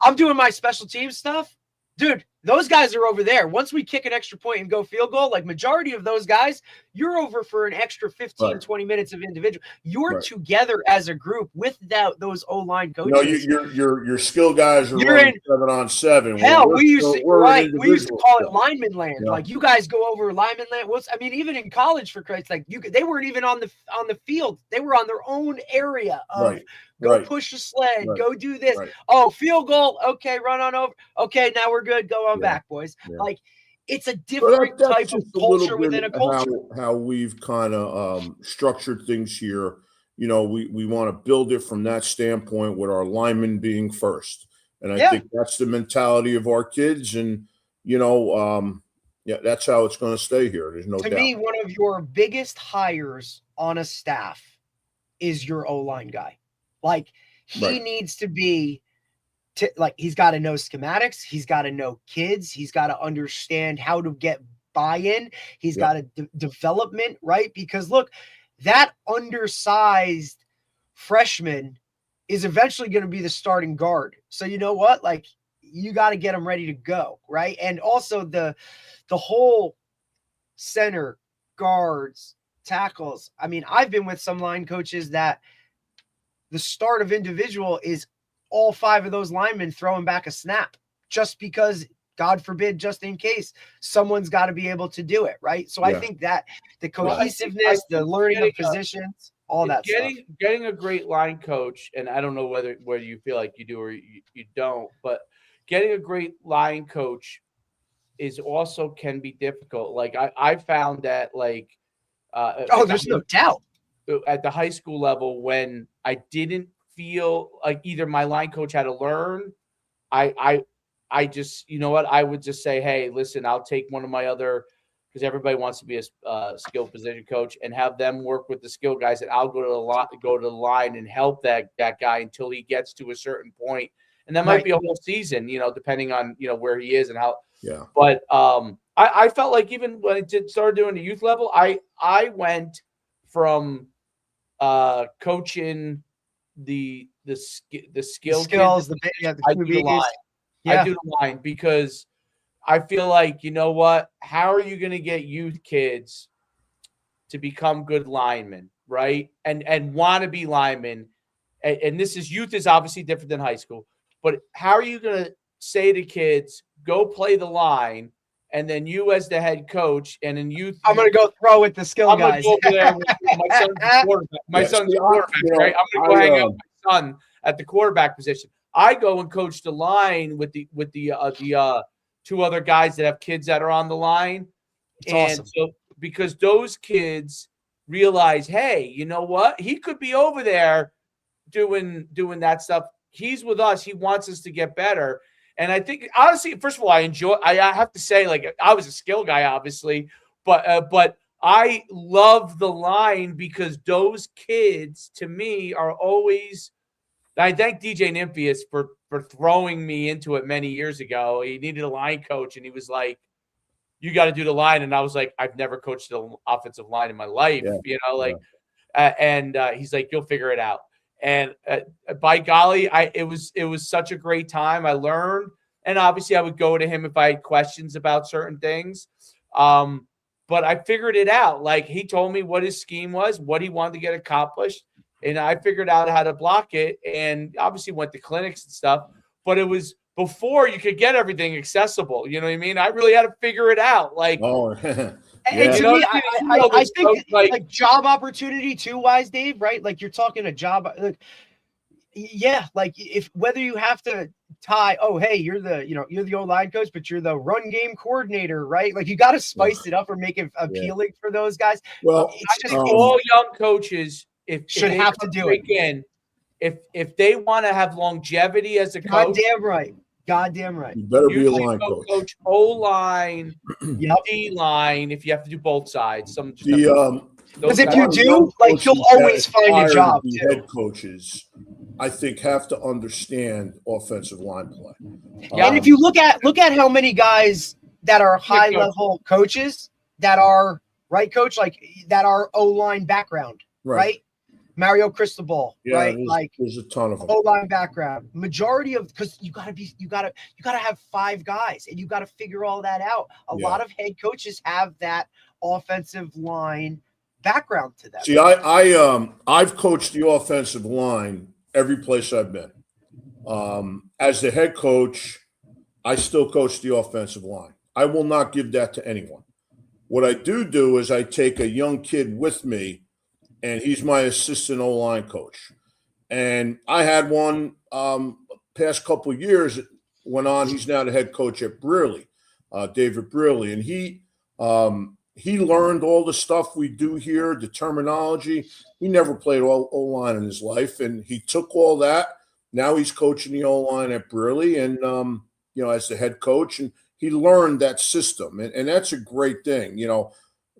I'm doing my special team stuff. Dude, those guys are over there. Once we kick an extra point and go field goal, like, majority of those guys, you're over for an extra 15, 20 minutes of individual. You're together as a group without those O-line coaches. No, your skill guys are running 7-on-7. Hell, we used to call it lineman land. Yeah. Like, you guys go over lineman land. Even in college, for Christ's sake, they weren't even on the field. They were on their own area of go push the sled, go do this. Oh, field goal. Okay, run on over. Okay, now we're good. Go on back, boys. Yeah. Like, it's a different type of culture within a culture. How we've kind of structured things here. We want to build it from that standpoint, with our linemen being first. And I think that's the mentality of our kids. And, that's how it's going to stay here. There's no doubt. To me, one of your biggest hires on a staff is your O-line guy. Like, he needs to be he's got to know schematics. He's got to know kids. He's got to understand how to get buy-in. He's got a development, right? Because look, that undersized freshman is eventually going to be the starting guard. So you know what? Like, you got to get him ready to go, right? And also the whole center, guards, tackles. I mean, I've been with some line coaches that the start of individual is all 5 of those linemen throwing back a snap, just because, God forbid, just in case, someone's got to be able to do it, right? So I think that the cohesiveness, the learning of positions, all that stuff. Getting a great line coach, and I don't know whether you feel like you do or you don't, but getting a great line coach can be difficult. Like, I found that, like, there's no doubt. At the high school level, when I didn't feel like either my line coach had to learn, I just, I would just say, hey, listen, I'll take one of my other, because everybody wants to be a skill position coach, and have them work with the skill guys, and I'll go to the line and help that guy until he gets to a certain point and that might be a whole season, depending on where he is and how. Yeah. But I felt like even when I started doing the youth level, I went from coaching the skill skills, kids. the I do the line. I do the line because I feel like, you know what? How are you going to get youth kids to become good linemen, right? And want to be linemen? And this is youth is obviously different than high school, but how are you going to say to kids, go play the line, and then you as the head coach and in youth, I'm going to go throw with the skill guys. I'm going to go over there with my son's quarterback. My son's quarterback, right? I'm going to go hang out with my son at the quarterback position. I go and coach the line with the two other guys that have kids that are on the line. It's awesome. So because those kids realize, hey, you know what? He could be over there doing that stuff. He's with us. He wants us to get better. And I think, honestly, first of all, I have to say, like, I was a skill guy, obviously, but I love the line because those kids, to me, are always. I thank DJ Nymphius for throwing me into it many years ago. He needed a line coach, and he was like, "You got to do the line." And I was like, "I've never coached an offensive line in my life," and he's like, "You'll figure it out." And by golly, it was such a great time. I learned, and obviously, I would go to him if I had questions about certain things. But I figured it out. Like, he told me what his scheme was, what he wanted to get accomplished. And I figured out how to block it, and obviously went to clinics and stuff. But it was before you could get everything accessible. You know what I mean? I really had to figure it out. Like, oh, and to me, I think like job opportunity too, wise Dave, right? Like, you're talking a job. Like if whether you have to tie, oh, hey, you're the old line coach, but you're the run game coordinator, right? Like, you got to spice it up or make it appealing for those guys. Well, it's just all young coaches. Should have to do it again. If they want to have longevity as a coach, goddamn right. You better be a line coach. O-line, D-line. If you have to do both sides, because if you do, like, you'll always find a job. The head coaches, I think, have to understand offensive line play. And if you look at how many guys that are high level coaches that are right coach, like that are O-line background, right? Mario Cristobal, right? Like, there's a ton of them. O-line background. Majority of, because you gotta have 5 guys, and you gotta figure all that out. A lot of head coaches have that offensive line background to them. See, I've coached the offensive line every place I've been. As the head coach, I still coach the offensive line. I will not give that to anyone. What I do is I take a young kid with me, and he's my assistant O-line coach. And I had one past couple of years went on. He's now the head coach at Brearley, David Brearley. And he learned all the stuff we do here, the terminology. He never played O-line in his life, and he took all that. Now he's coaching the O-line at Brearley, and as the head coach, and he learned that system, and that's a great thing.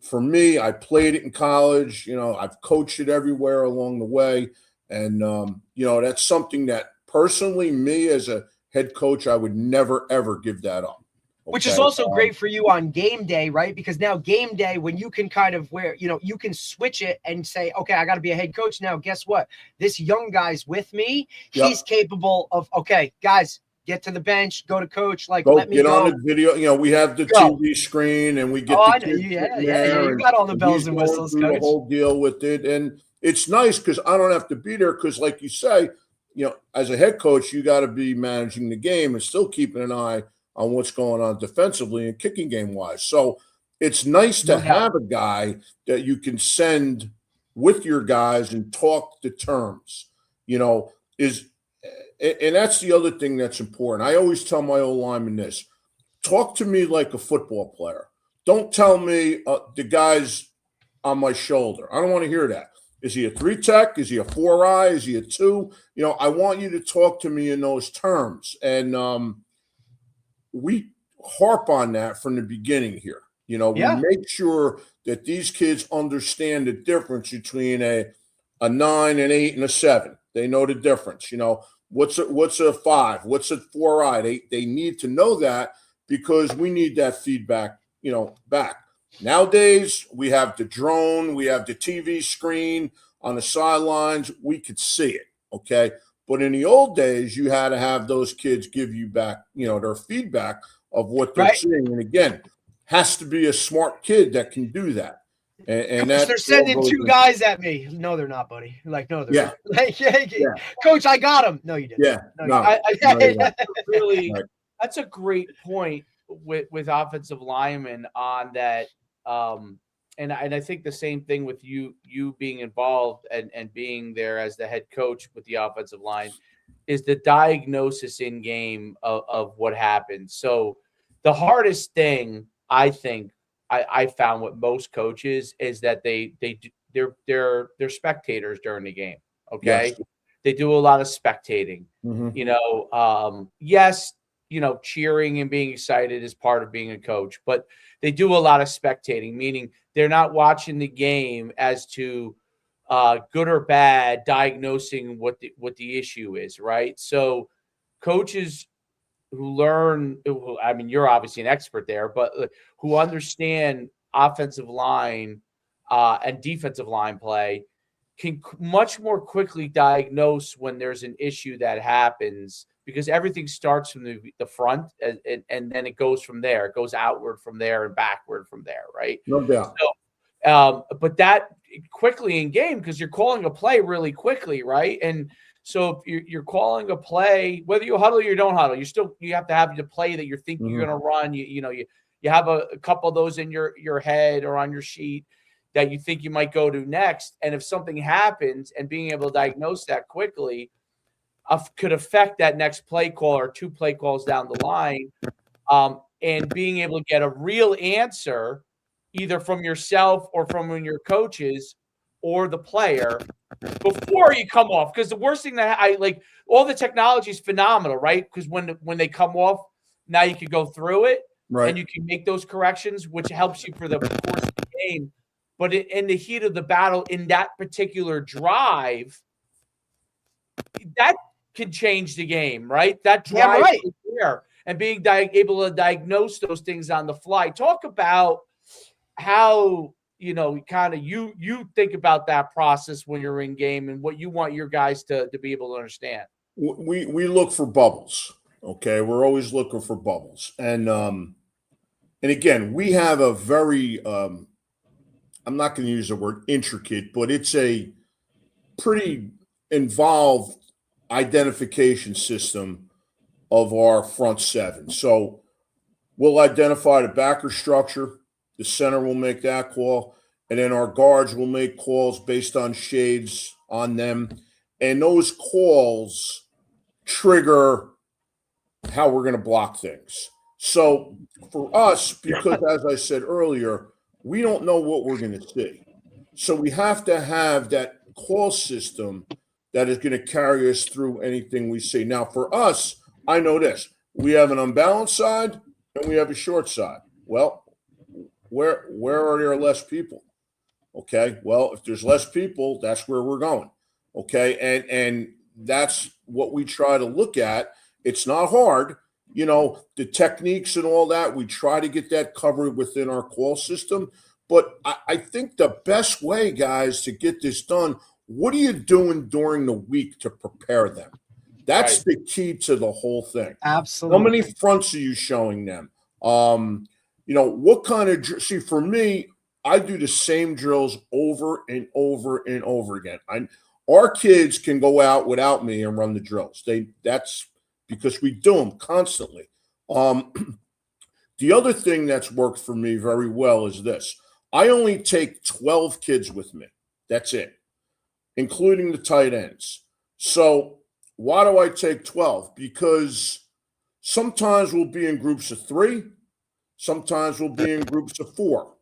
For me, I played it in college. I've coached it everywhere along the way, and that's something that personally, me as a head coach, I would never ever give that up. Okay. Which is also great for you on game day, right? Because now game day, when you can kind of you can switch it and say, okay, I got to be a head coach now. Guess what? This young guy's with me. He's capable of, okay, guys, get to the bench, go to coach, let me get go. on the video. We have the TV screen, and we get you got all the bells and whistles, coach. The whole deal with it, and it's nice because I don't have to be there because, like you say, as a head coach, you got to be managing the game and still keeping an eye on what's going on defensively and kicking game wise. So it's nice to have a guy that you can send with your guys and talk the terms, and that's the other thing that's important. I always tell my old linemen this: talk to me like a football player. Don't tell me the guy's on my shoulder. I don't want to hear that. Is he a 3 tech? Is he a 4-eye? Is he a 2? I want you to talk to me in those terms. And we harp on that from the beginning here. We make sure that these kids understand the difference between a 9, an 8, and a 7. They know the difference. What's a 5? What's a 4i? They need to know that because we need that feedback, back. Nowadays, we have the drone, we have the TV screen on the sidelines. We could see it, okay? But in the old days, you had to have those kids give you back, their feedback of what they're seeing. And again, has to be a smart kid that can do that. And Coach, that they're sending 2 guys at me. No, they're not, buddy. Like, no, they're not. Like, Coach, I got him. No, you didn't. Yeah, Really, that's a great point with offensive linemen on that. And I think the same thing with you being involved and being there as the head coach with the offensive line is the diagnosis in game of what happened. So the hardest thing I think I found with most coaches is that they're spectators during the game. Okay. Yes. They do a lot of spectating, yes, cheering and being excited is part of being a coach, but they do a lot of spectating, meaning they're not watching the game as to good or bad, diagnosing what the issue is, right? So coaches who learn, I mean, you're obviously an expert there, but who understand offensive line and defensive line play can much more quickly diagnose when there's an issue that happens, because everything starts from the front and then it goes from there. It goes outward from there and backward from there, right? No doubt. So, but that quickly in game, because you're calling a play really quickly, right? And so if you're calling a play, whether you huddle or you don't huddle, you have to have the play that you're thinking you're going to run. You have a couple of those in your head or on your sheet that you think you might go to next. And if something happens, and being able to diagnose that quickly could affect that next play call or 2 play calls down the line, and being able to get a real answer either from yourself or from one of your coaches or the player before you come off. Because the worst thing that all the technology is phenomenal, right? Because when they come off, now you can go through it, right, and you can make those corrections, which helps you for the course of the game. But in the heat of the battle, in that particular drive, that can change the game, right? That drive right there, and being able to diagnose those things on the fly. Talk about how you think about that process when you're in game and what you want your guys to be able to understand. We look for bubbles. Okay, we're always looking for bubbles, and again, we have a very I'm not going to use the word intricate, but it's a pretty involved identification system of our front seven. So we'll identify the backer structure. The center will make that call, and then our guards will make calls based on shades on them. And those calls trigger how we're going to block things. So for us, because as I said earlier, we don't know what we're going to see. So we have to have that call system that is going to carry us through anything we see. Now, for us, I know this. We have an unbalanced side and we have a short side. Well, where are there less people? Okay. Well, if there's less people, that's where we're going. Okay. And that's what we try to look at. It's not hard. The techniques and all that, we try to get that covered within our call system. But I think the best way, guys, to get this done, what are you doing during the week to prepare them? That's right. The key to the whole thing. Absolutely. How many fronts are you showing them? What kind of – see, for me, I do the same drills over and over and over again. Our kids can go out without me and run the drills. That's because we do them constantly. The other thing that's worked for me very well is this. I only take 12 kids with me. That's it, including the tight ends. So why do I take 12? Because sometimes we'll be in groups of 3. Sometimes we'll be in groups of 4.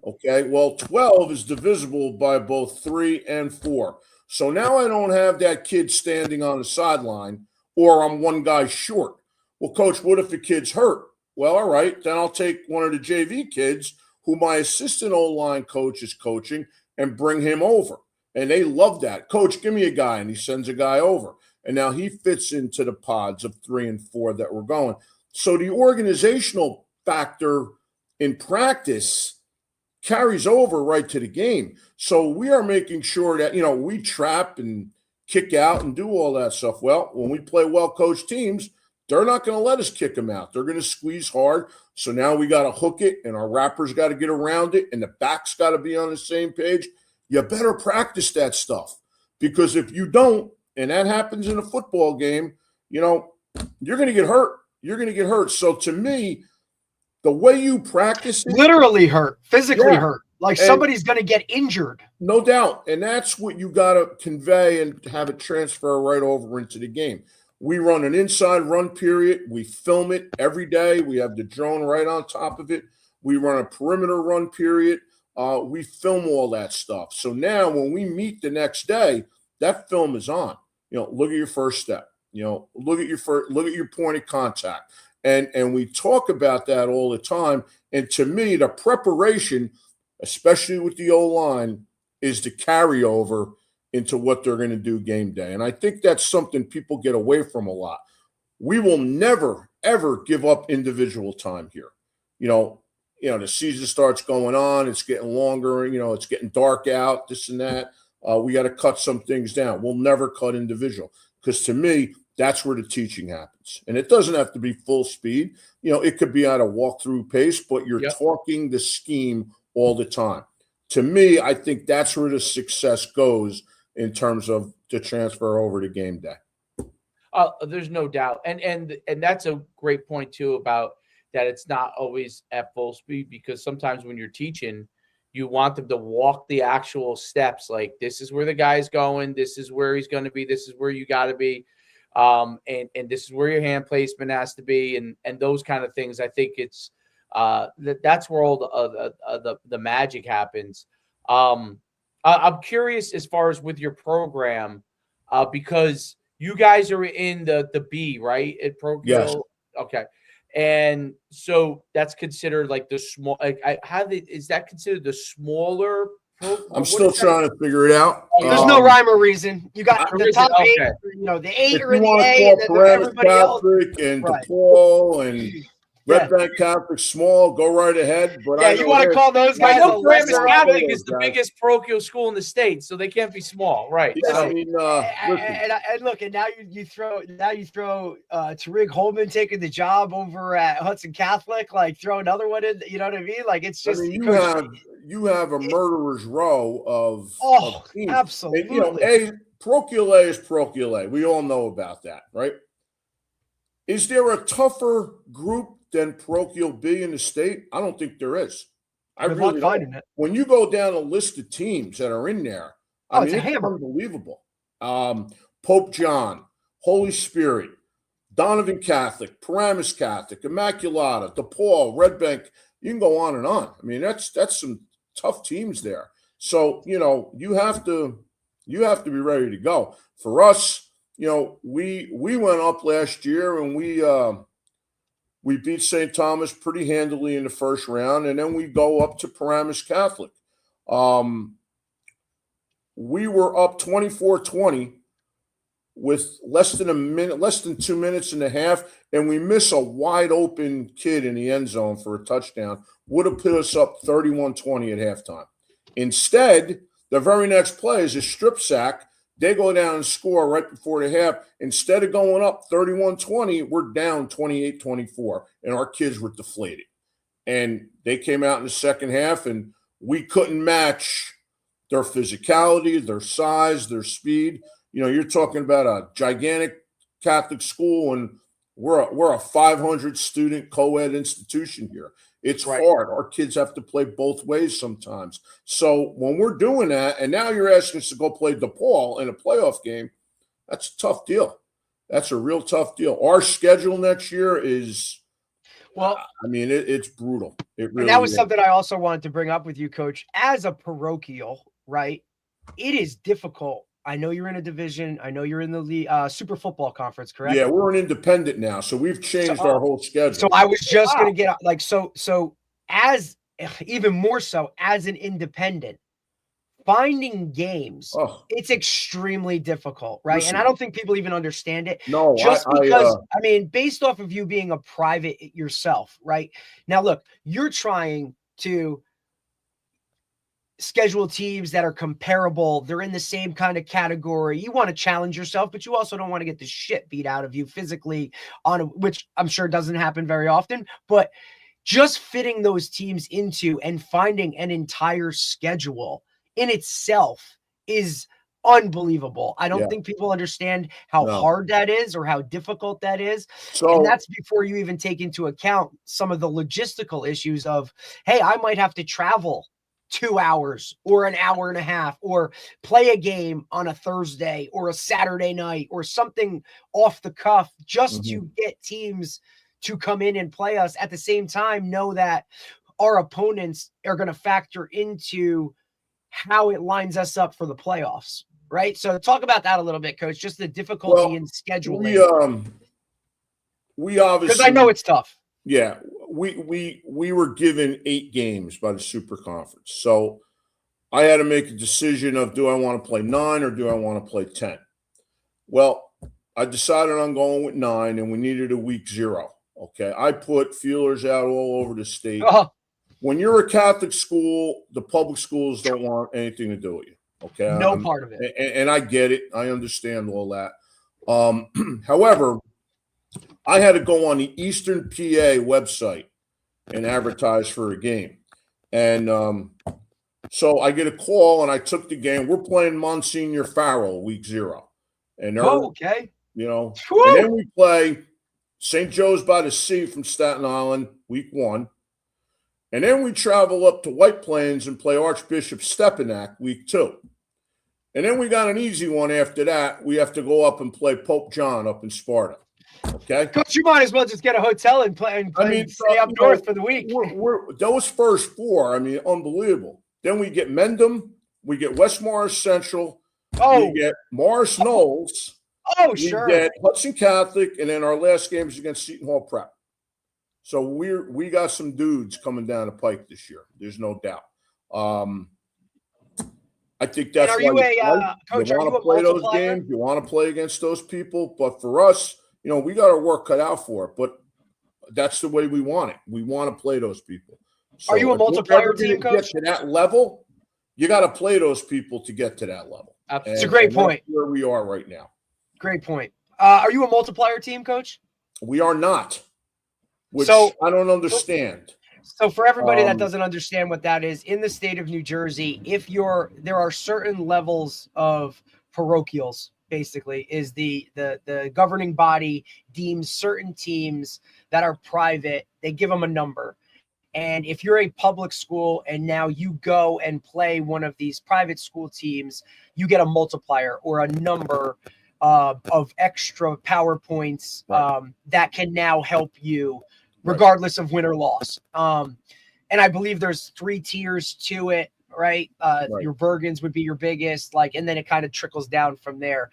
Okay, well, 12 is divisible by both 3 and 4. So now I don't have that kid standing on the sideline or I'm one guy short. Well, coach, what if the kid's hurt? Well, all right, then I'll take one of the JV kids who my assistant O-line coach is coaching and bring him over. And they love that. Coach, give me a guy. And he sends a guy over. and now he fits into the pods of 3 and 4 that we're going. So the organizational factor in practice carries over right to the game. So we are making sure that, we trap and kick out and do all that stuff. Well, when we play well-coached teams, they're not going to let us kick them out. They're going to squeeze hard. So now we got to hook it, and our wrappers got to get around it, and the back's got to be on the same page. You better practice that stuff, because if you don't, and that happens in a football game, you're going to get hurt. You're going to get hurt. So to me, the way you practice it, literally hurt, physically hurt, like and somebody's going to get injured. No doubt. And that's what you got to convey and have it transfer right over into the game. We run an inside run period. We film it every day. We have the drone right on top of it. We run a perimeter run period. We film all that stuff. So now when we meet the next day, that film is on. Look at your first step. Look at your point of contact. And we talk about that all the time. And to me, the preparation, especially with the O-line, is the carryover into what they're going to do game day. And I think that's something people get away from a lot. We will never, ever give up individual time here. The season starts going on. It's getting longer. It's getting dark out, this and that. We got to cut some things down. We'll never cut individual, because to me, that's where the teaching happens. And it doesn't have to be full speed. It could be at a walkthrough pace, but you're talking the scheme all the time. To me, I think that's where the success goes in terms of the transfer over to game day. There's no doubt. And that's a great point too, about that it's not always at full speed, because sometimes when you're teaching, you want them to walk the actual steps. Like, this is where the guy's going. This is where he's going to be. This is where you got to be. And this is where your hand placement has to be. And those kind of things. I think it's that's where all the magic happens. I'm curious as far as with your program, because you guys are in the B, right? At Pro. Yes. Okay. And so that's considered like the small. Is that considered the smaller? I'm still trying to figure it out. There's no rhyme or reason. You got the top okay. 8. The 8 If are in you the want A, to and then call everybody else. Catholic and Right. DePaul and Red Bank Catholic small, go right ahead. But Yeah, you want to call those guys a lesser Catholic is the biggest parochial school in the state, so they can't be small, right? Yeah, So, I mean, and look, and now you throw Tariq Holman taking the job over at Hudson Catholic, like throw another one in. You know what I mean? Like, it's just you have a murderer's row of teams. Absolutely. And, parochial A is parochial A. We all know about that, right? Is there a tougher group than parochial B in the state? I don't think there is. I really don't. When you go down a list of teams that are in there, it's unbelievable. Pope John, Holy Spirit, Donovan Catholic, Paramus Catholic, Immaculata, DePaul, Red Bank. You can go on and on. I mean, that's some tough teams there. So, you have to be ready to go. For us, we went up last year and we beat St. Thomas pretty handily in the first round, and then we go up to Paramus Catholic. We were up 24-20 with less than 2 minutes and a half, and we miss a wide open kid in the end zone for a touchdown. Would have put us up 31-20 at halftime. Instead, the very next play is a strip sack. They go down and score right before the half. Instead of going up 31-20, we're down 28-24, and our kids were deflated. And they came out in the second half, and we couldn't match their physicality, their size, their speed. You're talking about a gigantic Catholic school, and we're a 500-student co-ed institution here. It's hard. Our kids have to play both ways sometimes. So when we're doing that, and now you're asking us to go play DePaul in a playoff game, that's a tough deal. That's a real tough deal. Our schedule next year is, it's brutal. It really and that was is. something I also wanted to bring up with you, Coach. As a parochial, right, it is difficult. I know you're in a division. I know you're in the Super Football Conference, correct? Yeah, we're an independent now, so we've changed our whole schedule. So I was just going to get so as even more so as an independent, finding games, Oh, it's extremely difficult, right? listen, And I don't think people even understand it. no, Just because, I mean, based off of you being a private yourself, right? Now, look, you're trying to schedule teams that are comparable. They're in the same kind of category. You want to challenge yourself, but you also don't want to get the shit beat out of you physically which I'm sure doesn't happen very often, but just fitting those teams into and finding an entire schedule in itself is unbelievable. I don't think people understand how hard that is or how difficult that is. So, and that's before you even take into account some of the logistical issues of, hey, I might have to travel 2 hours or an hour and a half, or play a game on a Thursday or a Saturday night or something off the cuff just to get teams to come in and play us. At the same time, know that our opponents are going to factor into how it lines us up for the playoffs, right? So talk about that a little bit, Coach, just the difficulty in scheduling. We obviously, because I know it's tough. Yeah, we were given 8 games by the Super Conference. So I had to make a decision of, do I want to play 9 or do I want to play 10? Well, I decided on going with 9, and we needed a week 0. Okay, I put feelers out all over the state. When you're a Catholic school, the public schools don't want anything to do with you. Okay, no part of it. And I get it. I understand all that. However, I had to go on the Eastern PA website and advertise for a game. And so I get a call, and I took the game. We're playing Monsignor Farrell week 0. And okay. You know, and then we play St. Joe's by the Sea from Staten Island week 1. And then we travel up to White Plains and play Archbishop Stepanak week 2. And then we got an easy one after that. We have to go up and play Pope John up in Sparta. Okay, Coach, you might as well just get a hotel and play. Stay up north for the week. Those first 4, I mean, unbelievable. Then we get Mendham, we get West Morris Central, we get Morris Knowles, we get Hudson Catholic, and then our last game is against Seton Hall Prep. So we got some dudes coming down the pike this year. There's no doubt. I think that's why Coach, you want to play those games. You want to play against those people. But for us, you know, we got our work cut out for it. But that's the way we want it. We want to play those people. So are you a multiplier team, Coach? Get to that level, you got to play those people to get to that level. It's a great point. That's where we are right now. Great point. Are you a multiplier team, Coach? We are not. Which I don't understand. So for everybody that doesn't understand what that is, in the state of New Jersey, there are certain levels of parochials, basically, is the governing body deems certain teams that are private, they give them a number. And if you're a public school and now you go and play one of these private school teams, you get a multiplier or a number of extra power points that can now help you regardless of win or loss. And I believe there's 3 tiers to it, right? Your Bergens would be your biggest, and then it kind of trickles down from there.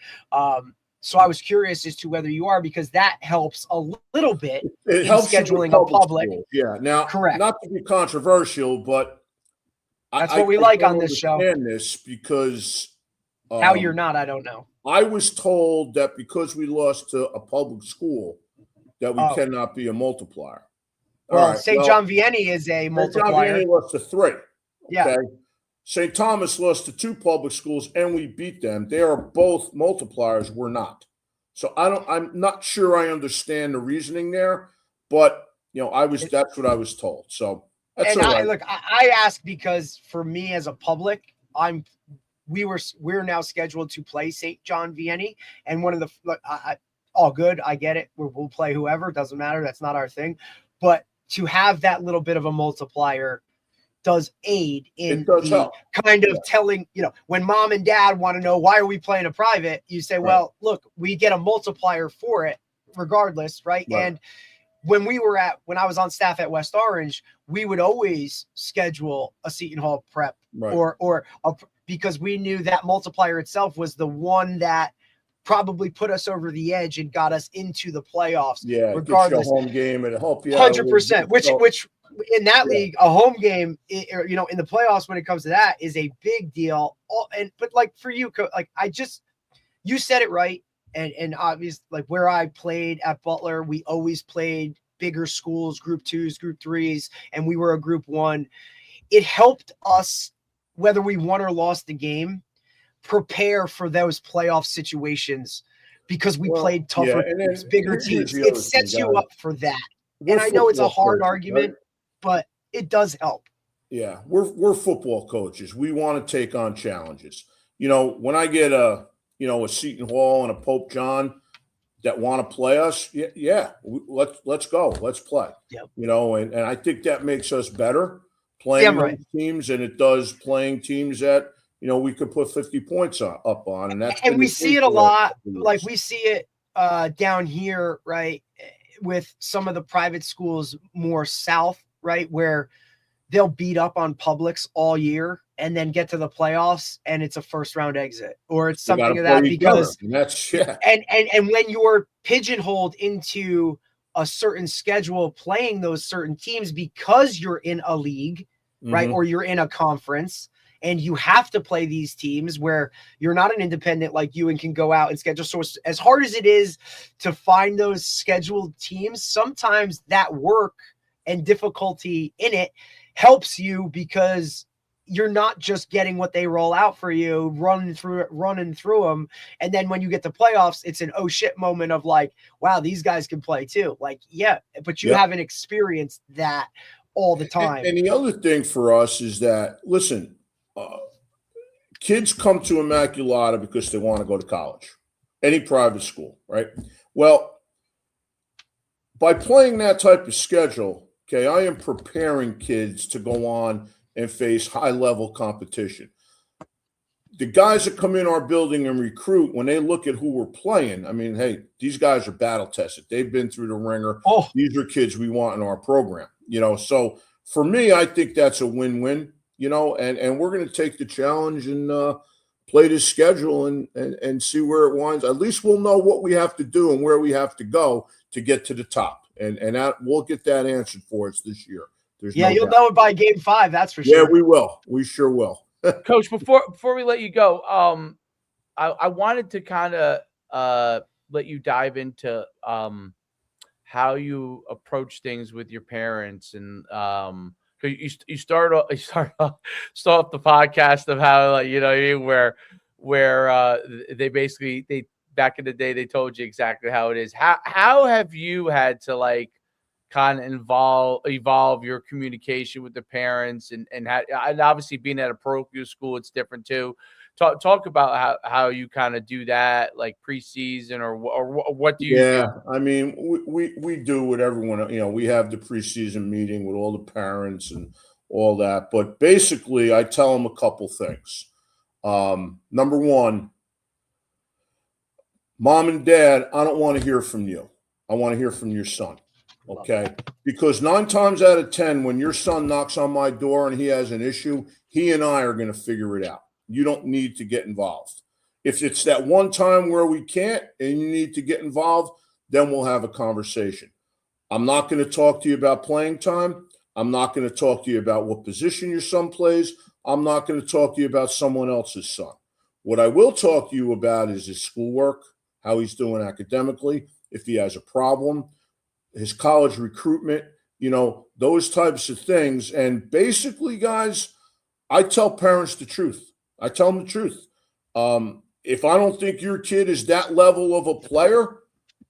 So I was curious as to whether you are, because that helps a little bit in scheduling a public. Schools. Yeah. Now, correct. Not to be controversial, but that's what we like on this show. This because how you're not, I don't know. I was told that because we lost to a public school, that we cannot be a multiplier. Well, St. John Vianney is a multiplier. St. John Vianney lost to 3. Yeah. Okay. St. Thomas lost to 2 public schools, and we beat them. They are both multipliers. We're not. So I'm not sure I understand the reasoning there, but that's what I was told. So that's all right. Look, I ask because for me as a public, we're now scheduled to play St. John Vianney, and one of the all good. I get it. We'll play whoever. Doesn't matter. That's not our thing. But to have that little bit of a multiplier does aid in kind of telling, when mom and dad want to know, why are we playing a private? You say, well, look, we get a multiplier for it regardless. Right. And when I was on staff at West Orange, we would always schedule a Seton Hall Prep because we knew that multiplier itself was the one that probably put us over the edge and got us into the playoffs. Yeah, regardless. Get you a home game and help you 100%. Which in that league, a home game, in the playoffs when it comes to that is a big deal. But like for you, like you said it right. And obviously, like where I played at Butler, we always played bigger schools, group 2s, group 3s, and we were a group 1. It helped us, whether we won or lost the game, prepare for those playoff situations because we played tougher teams, bigger teams. It sets you up for that. And I know it's a hard argument, right? But it does help. Yeah, we're football coaches. We want to take on challenges. When I get a Seton Hall and a Pope John that want to play us, let's go. Let's play. Yep. And I think that makes us better playing those teams, and it does playing teams that we could put 50 points up on, and we see it a lot. Like we see it down here, right, with some of the private schools more south, right, where they'll beat up on Publix all year and then get to the playoffs and it's a first round exit or it's something of that because and when you're pigeonholed into a certain schedule playing those certain teams because you're in a league, right, or you're in a conference and you have to play these teams where you're not an independent like you and can go out and schedule. So as hard as it is to find those scheduled teams, sometimes that work and difficulty in it helps you because you're not just getting what they roll out for you, running through them. And then when you get to playoffs, it's an oh shit moment of like, wow, these guys can play too. Like, yeah, but you haven't experienced that all the time. And the other thing for us is that, listen, kids come to Immaculata because they want to go to college, any private school, right? Well, by playing that type of schedule, okay, I am preparing kids to go on and face high-level competition. The guys that come in our building and recruit, when they look at who we're playing, I mean, hey, these guys are battle-tested. They've been through the ringer. Oh. These are kids we want in our program. So for me, I think that's a win-win, and we're going to take the challenge and play this schedule and see where it winds. At least we'll know what we have to do and where we have to go to get to the top. And that we'll get that answered for us this year. You'll know it by game 5. That's for sure. Yeah, we will. We sure will. Coach, before we let you go, I wanted to kind of let you dive into how you approach things with your parents, and you start off the podcast of how where they basically back in the day they told you exactly how it is. How have you had to kind of evolve your communication with the parents and obviously being at a parochial school, it's different too. Talk about how you kind of do that, like preseason or what do you do? I mean, we do what everyone, we have the preseason meeting with all the parents and all that, but basically I tell them a couple things. Number one, Mom and Dad, I don't want to hear from you. I want to hear from your son. Okay, because 9 times out of 10, when your son knocks on my door and he has an issue, he and I are going to figure it out. You don't need to get involved. If it's that one time where we can't and you need to get involved, then we'll have a conversation. I'm not going to talk to you about playing time. I'm not going to talk to you about what position your son plays. I'm not going to talk to you about someone else's son. What I will talk to you about is his schoolwork, how he's doing academically, if he has a problem, his college recruitment, those types of things. And basically, guys, I tell parents the truth. I tell them the truth. If I don't think your kid is that level of a player,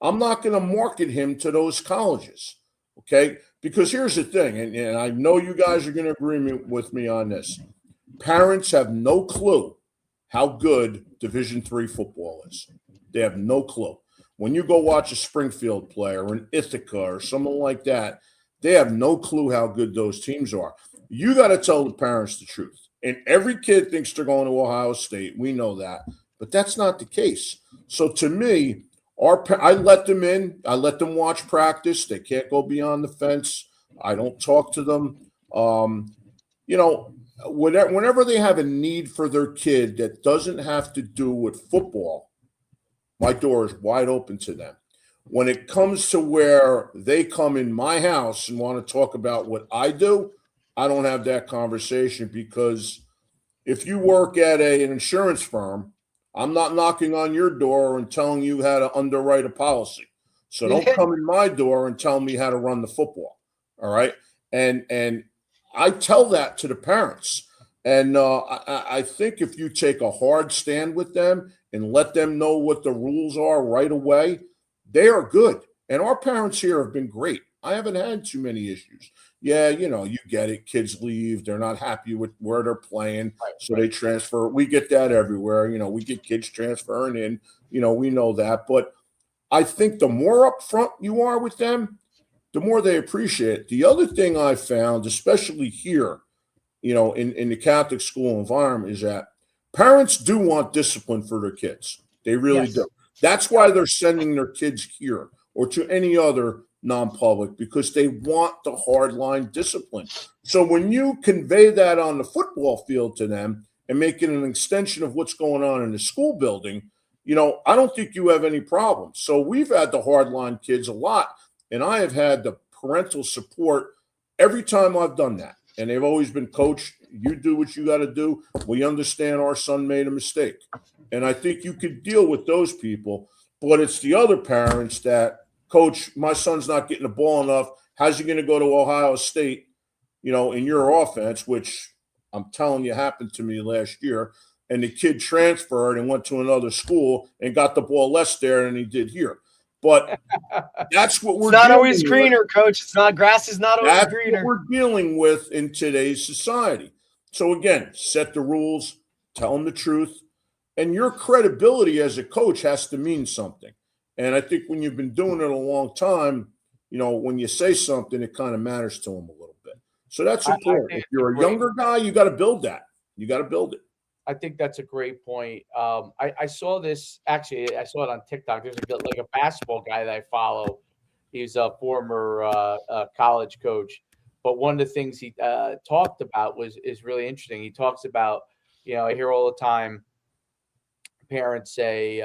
I'm not going to market him to those colleges, okay? Because here's the thing, and I know you guys are going to agree with me on this. Parents have no clue how good Division III football is. They have no clue. When you go watch a Springfield play or an Ithaca or someone like that, they have no clue how good those teams are. You got to tell the parents the truth. And every kid thinks they're going to Ohio State. We know that. But that's not the case. So to me, I let them in. I let them watch practice. They can't go beyond the fence. I don't talk to them. Whenever they have a need for their kid that doesn't have to do with football, my door is wide open to them. when it comes to where they come in my house and want to talk about what I do, I don't have that conversation, because if you work at an insurance firm, I'm not knocking on your door and telling you how to underwrite a policy. So don't come in my door and tell me how to run the football. All right. And I tell that to the parents. And I think if you take a hard stand with them and let them know what the rules are right away, they are good. And our parents here have been great. I haven't had too many issues. Yeah, you get it. Kids leave. They're not happy with where they're playing. So they transfer. We get that everywhere. We get kids transferring in. We know that. But I think the more upfront you are with them, the more they appreciate it. The other thing I found, especially here, in the Catholic school environment, is that parents do want discipline for their kids. They really do. That's why they're sending their kids here or to any other non-public, because they want the hardline discipline. So when you convey that on the football field to them and make it an extension of what's going on in the school building, I don't think you have any problems. So we've had the hardline kids a lot, and I have had the parental support every time I've done that. And they've always been, Coach, you do what you got to do. We understand our son made a mistake. And I think you could deal with those people, but it's the other parents that, Coach, my son's not getting the ball enough. How's he going to go to Ohio State, in your offense, which I'm telling you happened to me last year. And the kid transferred and went to another school and got the ball less there than he did here. But that's what we're not always greener, Coach. It's not, grass is not always greener. That's what we're dealing with in today's society. So again, set the rules, tell them the truth, and your credibility as a coach has to mean something. And I think when you've been doing it a long time, when you say something, it kind of matters to them a little bit. So that's important. If you're a younger guy, you got to build that. You got to build it. I think that's a great point. I saw this, actually, I saw it on TikTok. There's like a basketball guy that I follow. He's a former college coach. But one of the things he talked about is really interesting. He talks about, I hear all the time parents say,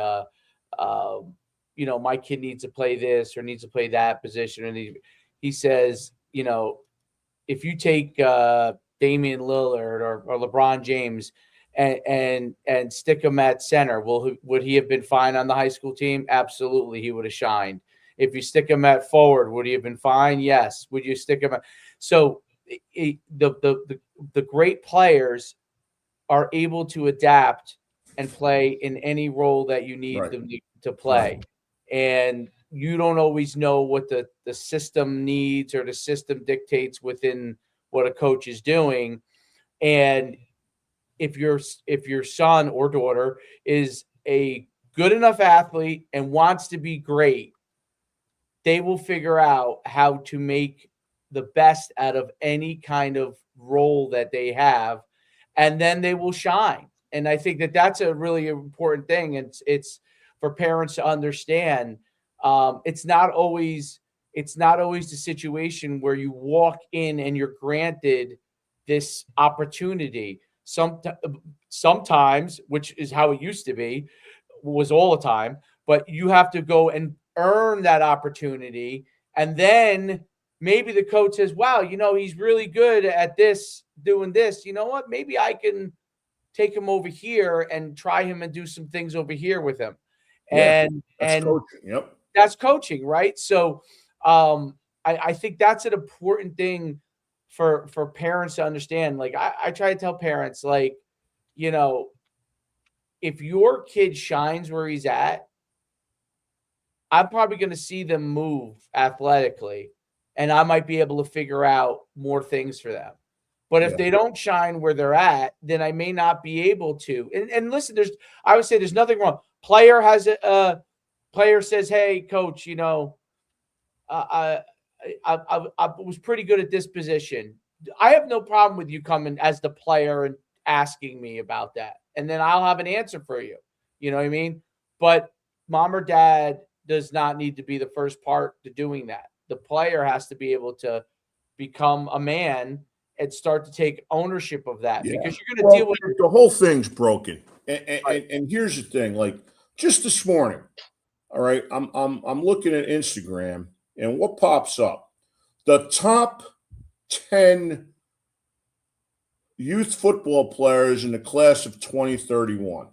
my kid needs to play this or needs to play that position. And he says, if you take Damian Lillard or LeBron James and stick him at center, would he have been fine on the high school team? Absolutely, he would have shined. If you stick him at forward, would he have been fine? Yes. Would you stick him at? So the great players are able to adapt and play in any role that you need them to play. Right. And you don't always know what the system needs or the system dictates within what a coach is doing. And if your son or daughter is a good enough athlete and wants to be great, they will figure out how to make the best out of any kind of role that they have, and then they will shine. And I think that that's a really important thing. It's for parents to understand. It's not always the situation where you walk in and you're granted this opportunity. Sometimes, which is how it used to be, was all the time, but you have to go and earn that opportunity. And then maybe the coach says, wow, he's really good at this, doing this. You know what? Maybe I can take him over here and try him and do some things over here with him. Yeah, that's coaching. Yep. That's coaching, right? So I think that's an important thing for parents to understand. Like I try to tell parents, like, if your kid shines where he's at, I'm probably going to see them move athletically, and I might be able to figure out more things for them. But if they don't shine where they're at, then I may not be able to. And listen, I would say there's nothing wrong. Player says, "Hey, coach, I was pretty good at this position. I have no problem with you coming as the player and asking me about that, and then I'll have an answer for you. You know what I mean? But mom or dad does not need to be the first part to doing that. The player has to be able to become a man and start to take ownership of that, because you're going to deal with the whole thing's broken. And here's the thing, like just this morning, All right, I'm looking at Instagram, and what pops up? The top 10 youth football players in the class of 2031.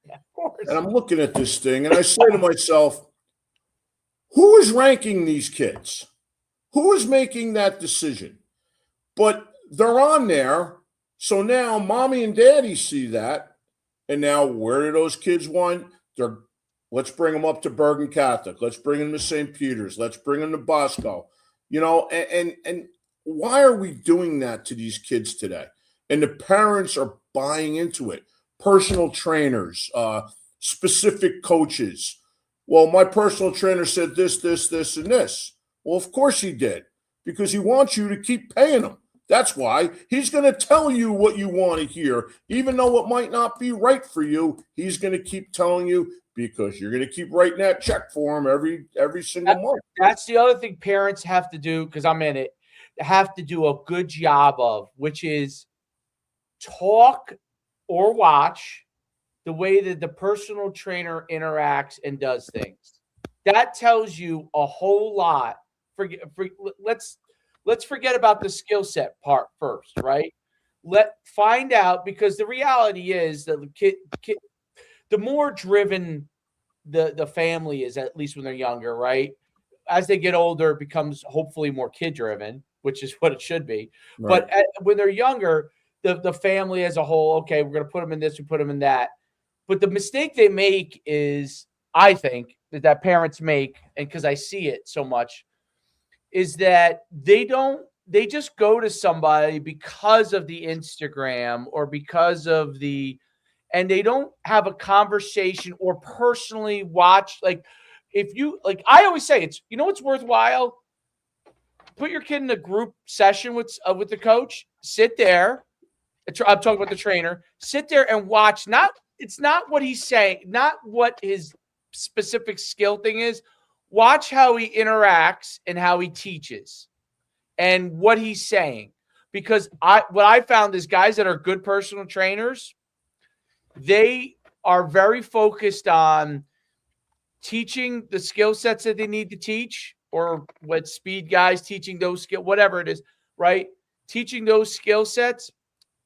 Yeah, of course. And I'm looking at this thing, and I say to myself, who is ranking these kids? Who is making that decision? But they're on there. So now mommy and daddy see that. And now where do those kids want? Let's bring them up to Bergen Catholic. Let's bring them to St. Peter's. Let's bring them to Bosco. You know, and why are we doing that to these kids today? And the parents are buying into it. Personal trainers, specific coaches. Well, my personal trainer said this, and this. Well, of course he did, because he wants you to keep paying him. That's why he's going to tell you what you want to hear, even though it might not be right for you. He's going to keep telling you because you're going to keep writing that check for him every single month. That's the other thing parents have to do, because I'm in it, have to do a good job of, which is talk or watch the way that the personal trainer interacts and does things. That tells you a whole lot. Let's forget about the skill set part first, right? Find out, because the reality is that the kid the more driven the family is, at least when they're younger, right? As they get older, it becomes hopefully more kid driven, which is what it should be. Right. But when they're younger, the family as a whole, okay, we're going to put them in this, we put them in that. But the mistake they make is, I think, that parents make, and because I see it so much, is that they just go to somebody because of the Instagram or because of and they don't have a conversation or personally watch. Like, if you, like, I always say, it's, you know, what's worthwhile? Put your kid in a group session with the coach, sit there. I'm talking about the trainer, sit there and watch. It's not what he's saying, not what his specific skill thing is. Watch how he interacts and how he teaches and what he's saying. Because what I found is guys that are good personal trainers, they are very focused on teaching the skill sets that they need to teach, or what speed guys teaching those skill, whatever it is, right? Teaching those skill sets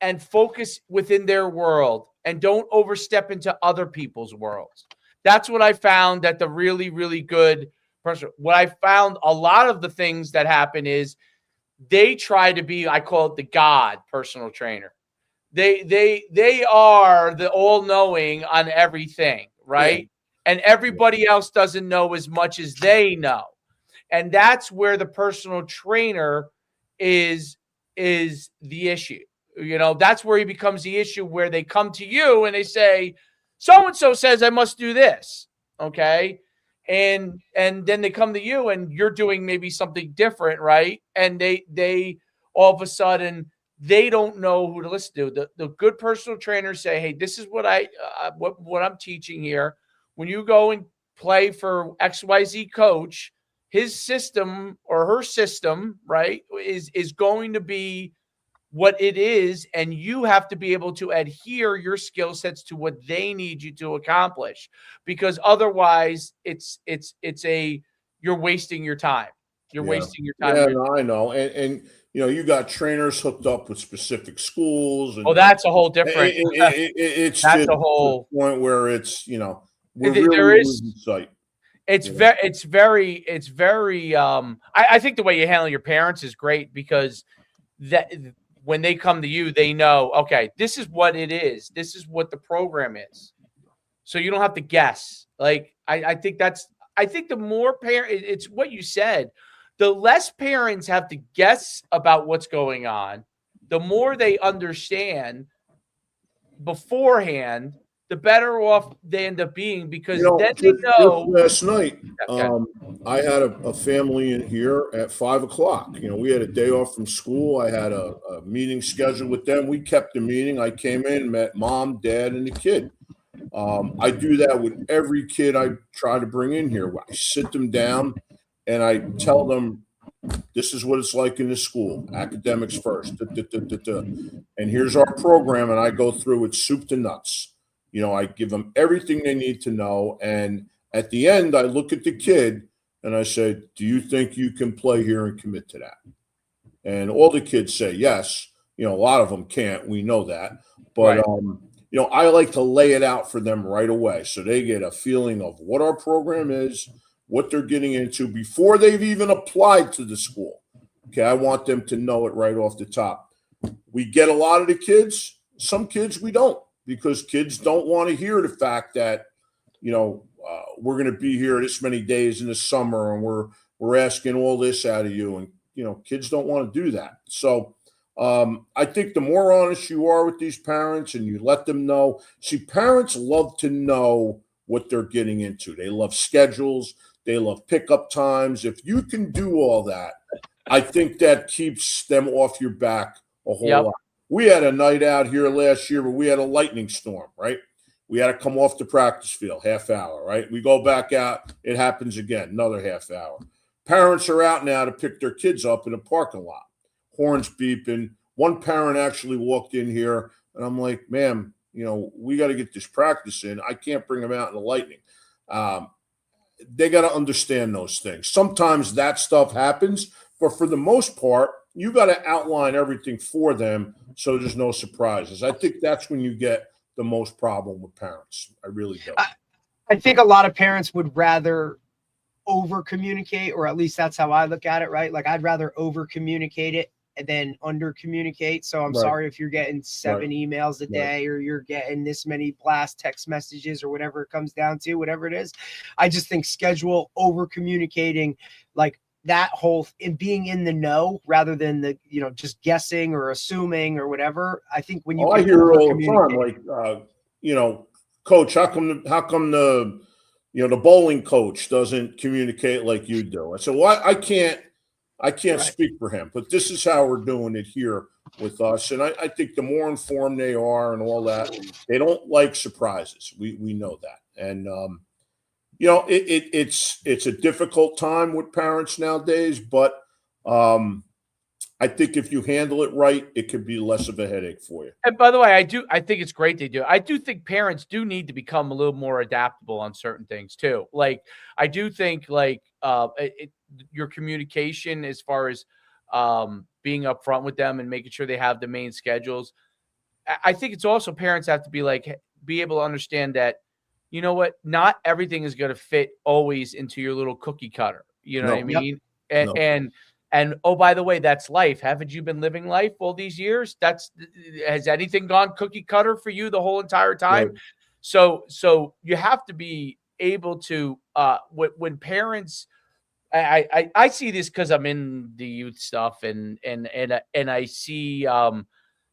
and focus within their world and don't overstep into other people's worlds. That's what I found, that the really, really good person. What I found, a lot of the things that happen is they try to be, I call it the God personal trainer. They are the all-knowing on everything, right? Yeah. And everybody else doesn't know as much as they know. And that's where the personal trainer is the issue. You know, that's where he becomes the issue, where they come to you and they say, so-and-so says I must do this. Okay. And then they come to you and you're doing maybe something different, right? And they all of a sudden, they don't know who to listen to. The good personal trainers say, hey, this is what what I'm teaching here. When you go and play for XYZ coach, his system or her system, right, is going to be what it is, and you have to be able to adhere your skill sets to what they need you to accomplish, because otherwise you're wasting your time. You're wasting your time. Yeah, no, I know. And you know, you got trainers hooked up with specific schools. And that's a whole different. It's that's just a whole point where it's, you know, we're there really is losing sight. It's very. I think the way you handle your parents is great, because that when they come to you, they know, okay, this is what it is. This is what the program is. So you don't have to guess. Like, I think the more it's what you said. The less parents have to guess about what's going on, the more they understand beforehand, the better off they end up being, because then they know. Just last night, I had a family in here at 5:00. You know, we had a day off from school. I had a meeting scheduled with them. We kept the meeting. I came in, met mom, dad, and the kid. I do that with every kid I try to bring in here. I sit them down and I tell them, this is what it's like in the school. Academics first. And here's our program. And I go through it soup to nuts. You know, I give them everything they need to know. And At the end, I look at the kid and I say, do you think you can play here and commit to that? And all the kids say yes. A lot of them can't. We know that. But, Right. I like to lay it out for them right away so they get a feeling of what our program is, what they're getting into before they've even applied to the school. Okay, I want them to know it right off the top. We get a lot of the kids. Some kids we don't, because kids don't want to hear the fact that, we're going to be here this many days in the summer and we're asking all this out of you. And, kids don't want to do that. So I think the more honest you are with these parents and you let them know, see, parents love to know what they're getting into. They love schedules. They love pickup times. If you can do all that, I think that keeps them off your back a whole lot. We had a night out here last year where we had a lightning storm, right? We had to come off the practice field, half hour, right? We go back out, it happens again, another half hour. Parents are out now to pick their kids up in a parking lot. Horns beeping. One parent actually walked in here, and I'm like, ma'am, we got to get this practice in. I can't bring them out in the lightning. They got to understand those things. Sometimes that stuff happens, but for the most part, you got to outline everything for them so there's no surprises. I think that's when you get the most problem with parents. I really do. I think a lot of parents would rather over communicate, or at least that's how I look at it, right? Like, I'd rather over communicate it and then under communicate. So I'm sorry if you're getting 7 emails a day, or you're getting this many blast text messages, or whatever it comes down to, whatever it is. I just think schedule over communicating, like that whole and being in the know rather than the, just guessing or assuming or whatever. I think when you I hear it all the time, like, coach, how come the the bowling coach doesn't communicate like you do? I said, well, I can't speak for him, but this is how we're doing it here with us. And I think the more informed they are and all that, they don't like surprises. We know that. And, it's a difficult time with parents nowadays, but I think if you handle it right, it could be less of a headache for you. And by the way, I think it's great they do. I do think parents do need to become a little more adaptable on certain things too. Like, I do think your communication as far as being upfront with them and making sure they have the main schedules. I think it's also parents have to be able to understand that, not everything is going to fit always into your little cookie cutter. You know what I mean? And oh, by the way, that's life. Haven't you been living life all these years? Has anything gone cookie cutter for you the whole entire time? Right. So you have to be able to when parents. I see this because I'm in the youth stuff and I see one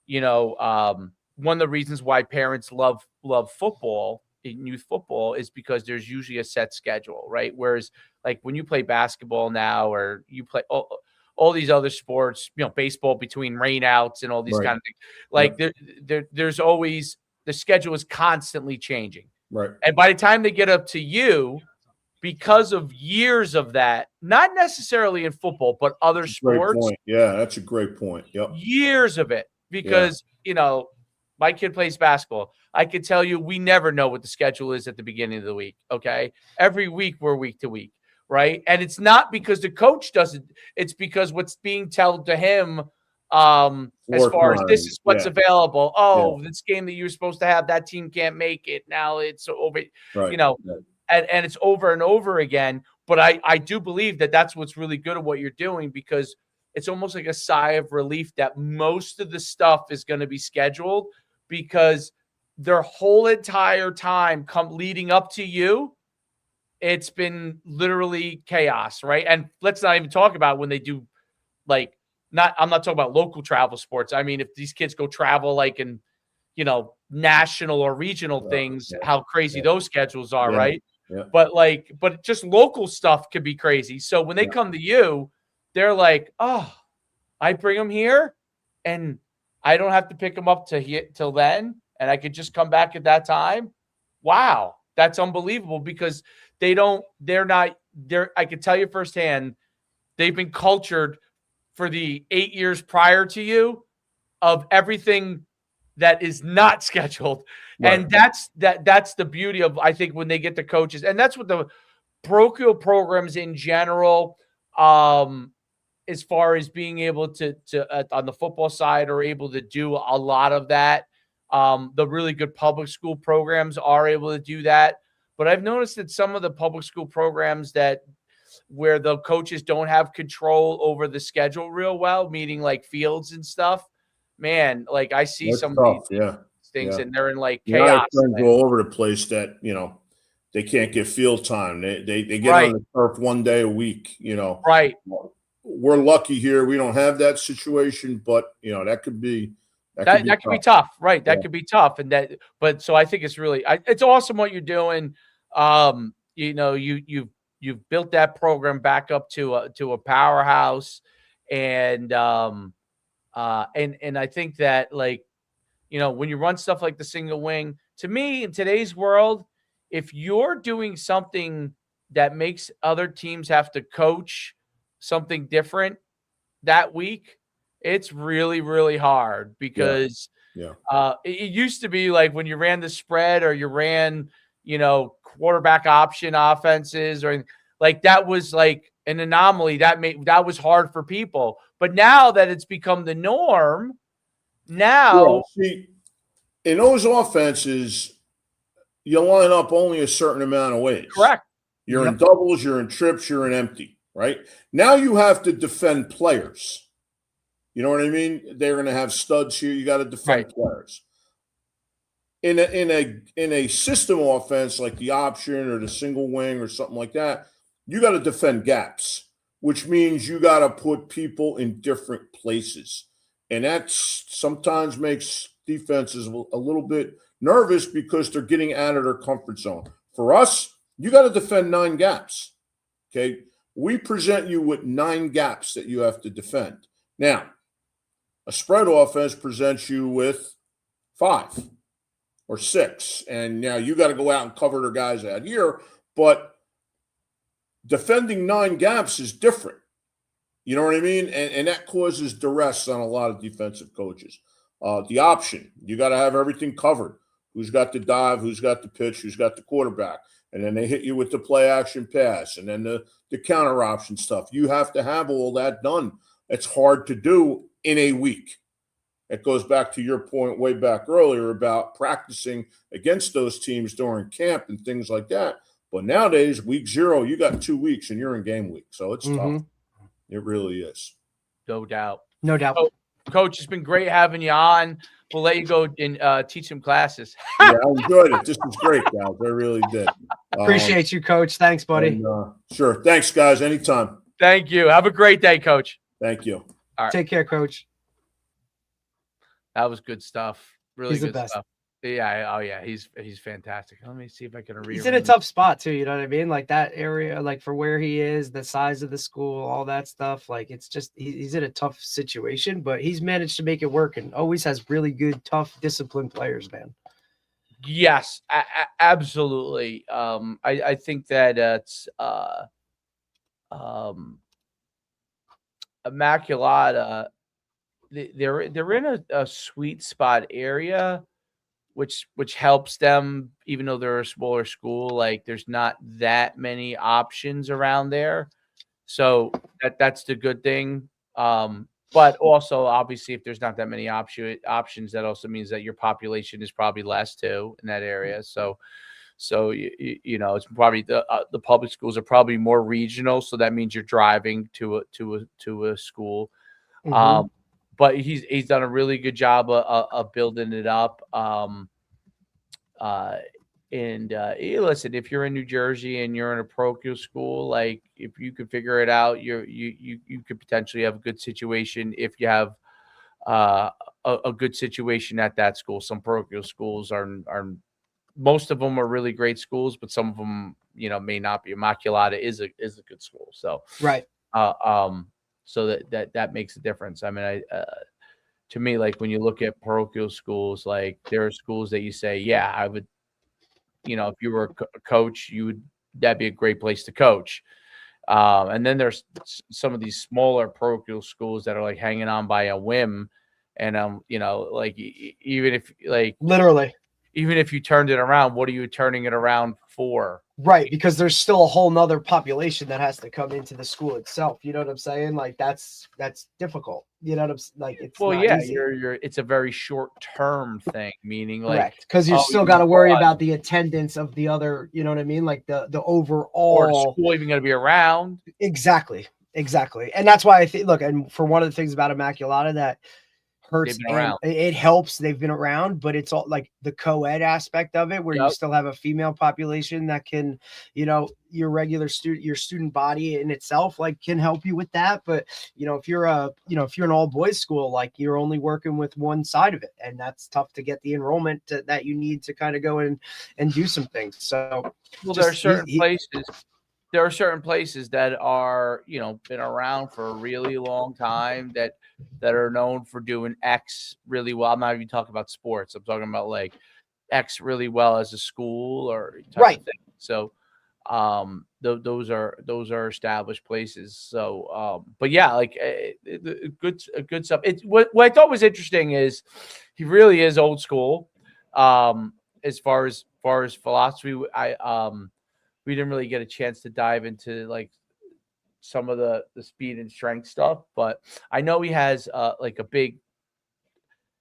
of the reasons why parents love football in youth football is because there's usually a set schedule, right? Whereas like when you play basketball now, or you play all these other sports, baseball between rainouts and all these kind of things, like there's always, the schedule is constantly changing. Right. And by the time they get up to you, because of years of that, not necessarily in football, but other sports. Great point. Yeah, that's a great point. Yep. Years of it, because, my kid plays basketball. I can tell you, we never know what the schedule is at the beginning of the week. Okay. Every week we're week to week. Right. And it's not because the coach doesn't, it's because what's being told to him, as far as this is what's available. Oh, this game that you're supposed to have, that team can't make it. Now it's over, and it's over and over again. But I do believe that that's what's really good at what you're doing, because it's almost like a sigh of relief that most of the stuff is going to be scheduled, because their whole entire time leading up to you, it's been literally chaos, right? And let's not even talk about when they do, I'm not talking about local travel sports. I mean, if these kids go travel like in, national or regional things, how crazy those schedules are, right? Yeah. But just local stuff could be crazy. So when they come to you, they're like, oh, I bring them here and I don't have to pick them up till then, and I could just come back at that time. Wow, that's unbelievable, because I can tell you firsthand, they've been cultured for the 8 years prior to you of everything that is not scheduled. Right. And that's the beauty of, I think, when they get the coaches, and that's what the parochial programs in general, as far as being able to on the football side, are able to do a lot of that. The really good public school programs are able to do that. But I've noticed that some of the public school programs where the coaches don't have control over the schedule real well, meaning like fields and stuff, man, like I see That's some of tough. these Yeah. things Yeah. and they're in like You know, I have chaos. friends all over the place that, they can't get field time. They get Right. on the turf one day a week, Right. We're lucky here. We don't have that situation, but that could be That could be tough, right? That Yeah. could be tough, but so I think it's really, it's awesome what you're doing. You've built that program back up to a powerhouse, and I think that, like, when you run stuff like the single wing, to me in today's world, if you're doing something that makes other teams have to coach something different that week, it's really, really hard, because Yeah. it used to be like when you ran the spread or you ran, quarterback option offenses, or like that was like an anomaly that was hard for people. But now that it's become the norm, now See, in those offenses, you line up only a certain amount of ways. correct. You're in Yep. doubles, you're in trips, you're in empty, right? Now you have to defend players. You know what I mean? They're going to have studs here. You got to defend Right. players. In a system offense like the option or the single wing or something like that, you got to defend gaps, which means you got to put people in different places, and that sometimes makes defenses a little bit nervous because they're getting out of their comfort zone. For us, you got to defend 9 gaps. Okay, we present you with 9 gaps that you have to defend. Now, a spread offense presents you with 5 or 6, and now you got to go out and cover the guys out here. But defending 9 gaps is different. You know what I mean? And that causes duress on a lot of defensive coaches. The option, you got to have everything covered. Who's got the dive? Who's got the pitch? Who's got the quarterback? And then they hit you with the play action pass, and then the counter option stuff. You have to have all that done. It's hard to do in a week. It goes back to your point way back earlier about practicing against those teams during camp and things like that. But nowadays, week 0, you got 2 weeks and you're in game week. So it's tough. It really is. No doubt. No doubt. So, Coach, it's been great having you on. We'll let you go and teach some classes. Yeah, I enjoyed it. This was great, guys. I really did. Appreciate you, Coach. Thanks, buddy. And, sure. Thanks, guys. Anytime. Thank you. Have a great day, Coach. Thank you. All right. Take care, Coach. That was good stuff. Really He's the good best. stuff. Yeah. Oh, yeah. He's fantastic. Let me see if I can read. He's in a tough spot too. You know what I mean? Like that area, like for where he is, the size of the school, all that stuff. Like it's just he's in a tough situation, but he's managed to make it work and always has really good, tough, disciplined players, man. Yes, absolutely. I think that it's Immaculata. They're in a sweet spot area, which helps them, even though they're a smaller school. Like there's not that many options around there, so that's the good thing. But also, obviously, if there's not that many options, that also means that your population is probably less too in that area. So it's probably the public schools are probably more regional. So that means you're driving to a school. But he's done a really good job of building it up. Listen, if you're in New Jersey and you're in a parochial school, like if you could figure it out, you could potentially have a good situation if you have a good situation at that school. Some parochial schools are most of them are really great schools, but some of them may not be. Immaculata is a good school, so right. So that makes a difference. I mean, to me, like when you look at parochial schools, like there are schools that you say, yeah, I would, if you were a coach, that'd be a great place to coach. And then there's some of these smaller parochial schools that are like hanging on by a whim, And like even if like Literally. even if you turned it around, what are you turning it around for? Right, because there's still a whole nother population that has to come into the school itself. You know what I'm saying? Like that's difficult. You know what I'm like? It's Well, not yeah, easy. it's a very short term thing, meaning like Correct, because you still got to worry about the attendance of the other. You know what I mean? Like the overall. Or the school even going to be around. Exactly, and that's why I think. Look, and for one of the things about Immaculata that hurts and it helps, they've been around, but it's all like the co-ed aspect of it where you still have a female population that can, your regular student body in itself like can help you with that. But if you're an all boys school, like you're only working with one side of it, and that's tough to get the enrollment that you need to kind of go in and do some things. So there are certain places that are, been around for a really long time that are known for doing X really well. I'm not even talking about sports. I'm talking about like X really well as a school or type of thing. So those are established places. So but yeah, like good stuff. What I thought was interesting is he really is old school. As far as philosophy, we didn't really get a chance to dive into like some of the speed and strength stuff, but I know he has like a big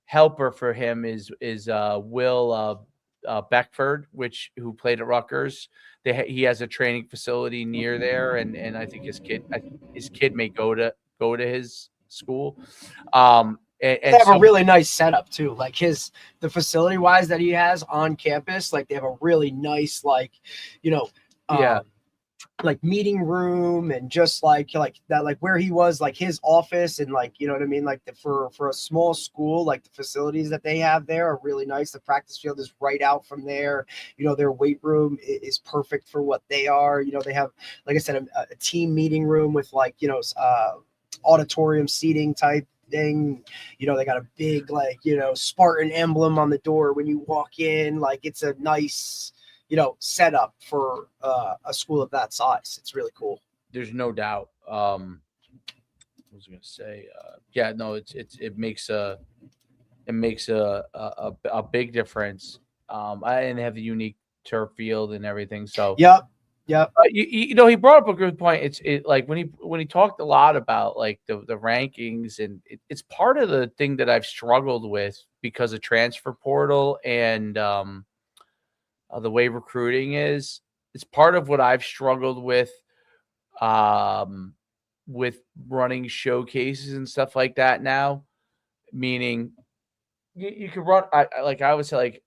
helper for him is Will Beckford, who played at Rutgers. He has a training facility near there, and I think his kid may go to his school. And they have a really nice setup too. Like the facility wise that he has on campus, like they have a really nice like meeting room, and just like that, like where he was, like his office, and like, you know what I mean? Like for a small school, like the facilities that they have there are really nice. The practice field is right out from there. Their weight room is perfect for what they are. They have, like I said, a team meeting room with like, auditorium seating type thing. They got a big like, Spartan emblem on the door when you walk in. Like it's a nice set up for a school of that size. It's really cool. There's no doubt. What was I gonna say? Yeah, no, it makes a big difference. And they have the unique turf field and everything. So yep. He brought up a good point. It's like when he talked a lot about like the rankings, and it's part of the thing that I've struggled with because of transfer portal and the way recruiting is. It's part of what I've struggled with running showcases and stuff like that now. Meaning you could run, I would say, like,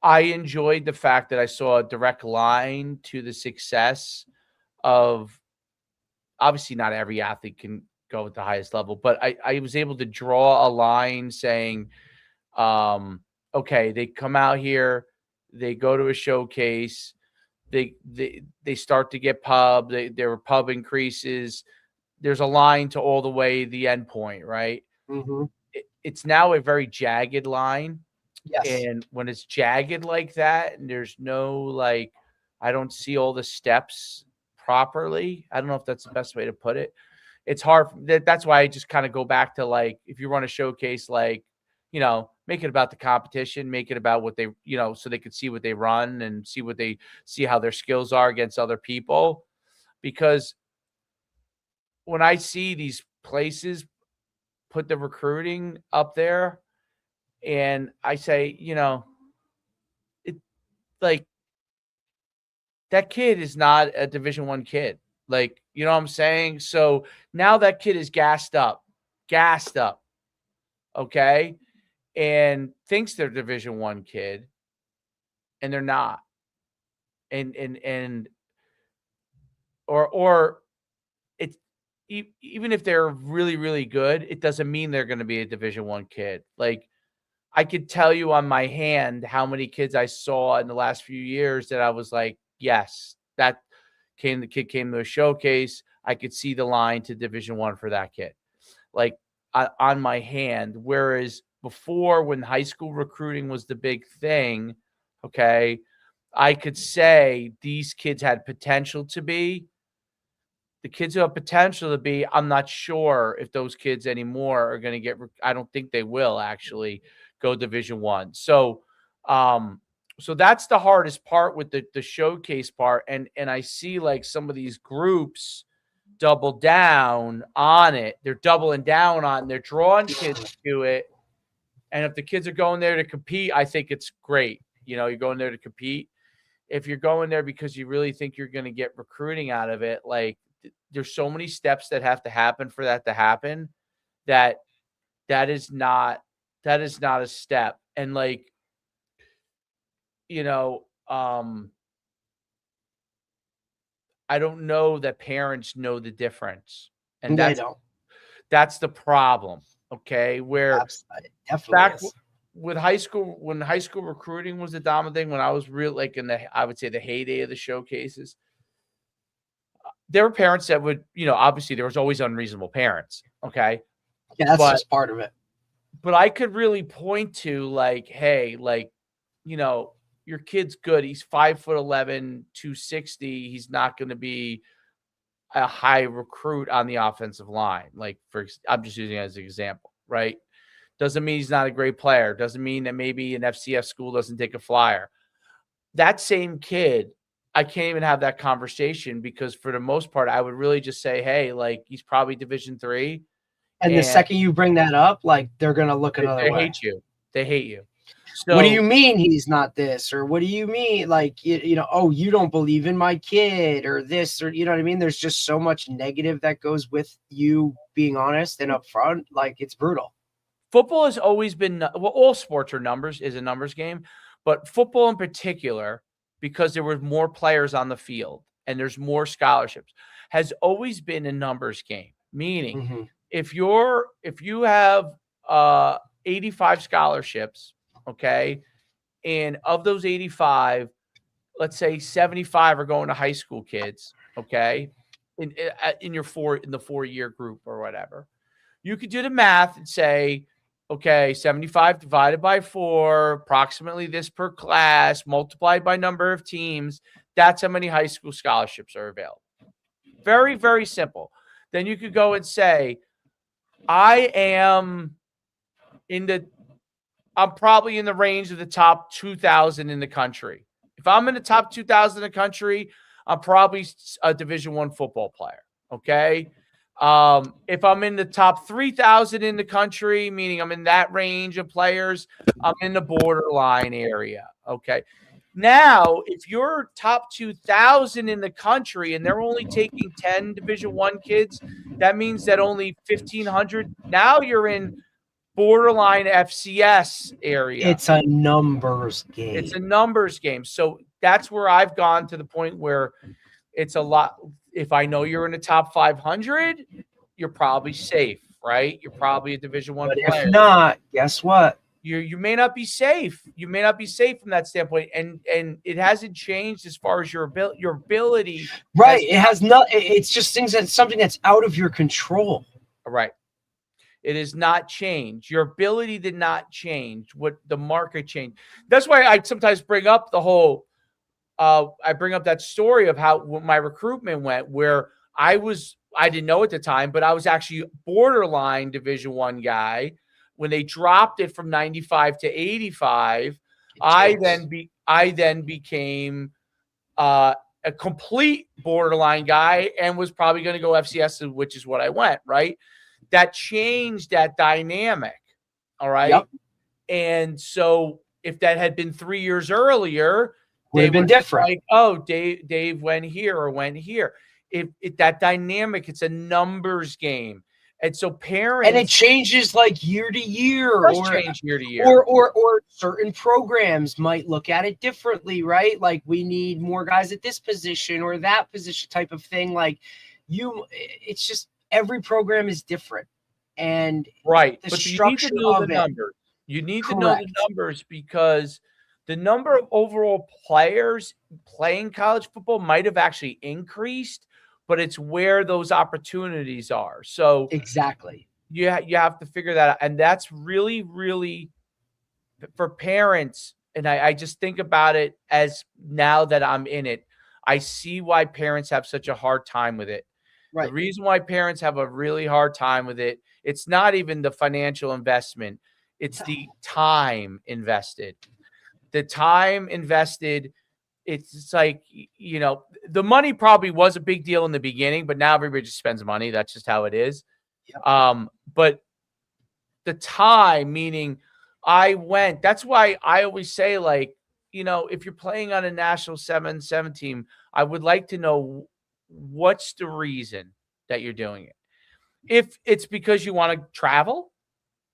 I enjoyed the fact that I saw a direct line to the success of, obviously not every athlete can go at the highest level, but I was able to draw a line saying, okay, they come out here, they go to a showcase, they start to get pub, their pub increases. There's a line to all the way the end point, right? Mm-hmm. It's now a very jagged line. Yes. And when it's jagged like that, and there's no, like, I don't see all the steps properly. I don't know if that's the best way to put it. It's hard. That's why I just kind of go back to, like, if you run a showcase, like, make it about the competition, make it about what they, so they could see what they run and see how their skills are against other people. Because when I see these places put the recruiting up there, and I say, it, like, that kid is not a Division I kid. Like, you know what I'm saying? So now that kid is gassed up, okay, and thinks they're Division I kid, and they're not. And or it's, even if they're really, really good, it doesn't mean they're going to be a Division I kid. Like, I could tell you on my hand how many kids I saw in the last few years that I was like, yes, the kid came to a showcase. I could see the line to Division I for that kid, like, on my hand. Whereas before, when high school recruiting was the big thing, okay, I could say these kids had potential to be, the kids who have potential to be, I'm not sure if those kids anymore are going to get, I don't think they will actually go Division I. So, so that's the hardest part with the showcase part. And I see like some of these groups double down on it. They're doubling down on, they're drawing kids to it. And if the kids are going there to compete, I think it's great. You know, you're going there to compete. If you're going there because you really think you're going to get recruiting out of it, like there's so many steps that have to happen for that to happen, that is not a step. And like, you know, I don't know that parents know the difference. And They don't. That's the problem. Okay. Where Definitely back is. with high school, when high school recruiting was the dominant thing, when I was real, like I would say the heyday of the showcases, there were parents that would, you know, obviously there was always unreasonable parents. Okay. Yeah, that's just part of it. But I could really point to like, hey, like, you know, your kid's good. He's 5'11", 260. He's not going to be a high recruit on the offensive line. Like I'm just using it as an example, right? Doesn't mean he's not a great player. Doesn't mean that maybe an FCS school doesn't take a flyer. That same kid, I can't even have that conversation because for the most part, I would really just say, hey, like he's probably Division III. And the second you bring that up, like they're going to look another way. They hate you. They hate you. So, what do you mean he's not this? Or what do you mean? Like, you know, oh, you don't believe in my kid or this, or, you know what I mean? There's just so much negative that goes with you being honest and upfront. Like, it's brutal. Football has always been, well, all sports are numbers, is a numbers game, but football in particular, because there were more players on the field and there's more scholarships, has always been a numbers game. Meaning, if you have 85 scholarships, okay, and of those 85, let's say 75 are going to high school kids, okay, in the 4-year group or whatever, you could do the math and say, okay, 75 divided by 4, approximately this per class, multiplied by number of teams. That's how many high school scholarships are available. Very, very simple. Then you could go and say, I'm probably in the range of the top 2,000 in the country. If I'm in the top 2,000 in the country, I'm probably a Division I football player. Okay. If I'm in the top 3,000 in the country, meaning I'm in that range of players, I'm in the borderline area. Okay. Now, if you're top 2,000 in the country and they're only taking 10 Division I kids, that means that only 1,500. Now you're in borderline FCS area. It's a numbers game. It's a numbers game. So that's where I've gone to the point where it's a lot. If I know you're in the top 500, you're probably safe, right? You're probably a Division I player. If not, guess what? You may not be safe. You may not be safe from that standpoint, and it hasn't changed as far as your ability. Right. It has not. It's just something that's out of your control. Right. It has not changed. Your ability did not change. What the market changed. That's why I sometimes bring up the whole. I bring up that story of how my recruitment went, where I didn't know at the time, but I was actually borderline Division I guy. When they dropped it from 95 to 85, I then became a complete borderline guy and was probably going to go FCS, which is what I went, right? That changed that dynamic. All right. Yep. And so if that had been 3 years earlier, would have been different. Like, oh, Dave went here or went here. If that dynamic, it's a numbers game. And so parents, and it changes like year to year, or certain programs might look at it differently, right? Like we need more guys at this position or that position type of thing. Like it's just every program is different, and right. The but structure you need to know of the numbers. You need Correct. to know the numbers because the number of overall players playing college football might have actually increased, but it's where those opportunities are. So exactly, you have to figure that out. And that's really, really for parents. And I just think about it as now that I'm in it, I see why parents have such a hard time with it. Right. The reason why parents have a really hard time with it, it's not even the financial investment, it's the time invested. The time invested, it's like, you know, the money probably was a big deal in the beginning, but now everybody just spends money. That's just how it is. Yep. But the time, meaning that's why I always say, like, you know, if you're playing on a national 7-7 team, I would like to know what's the reason that you're doing it. If it's because you want to travel,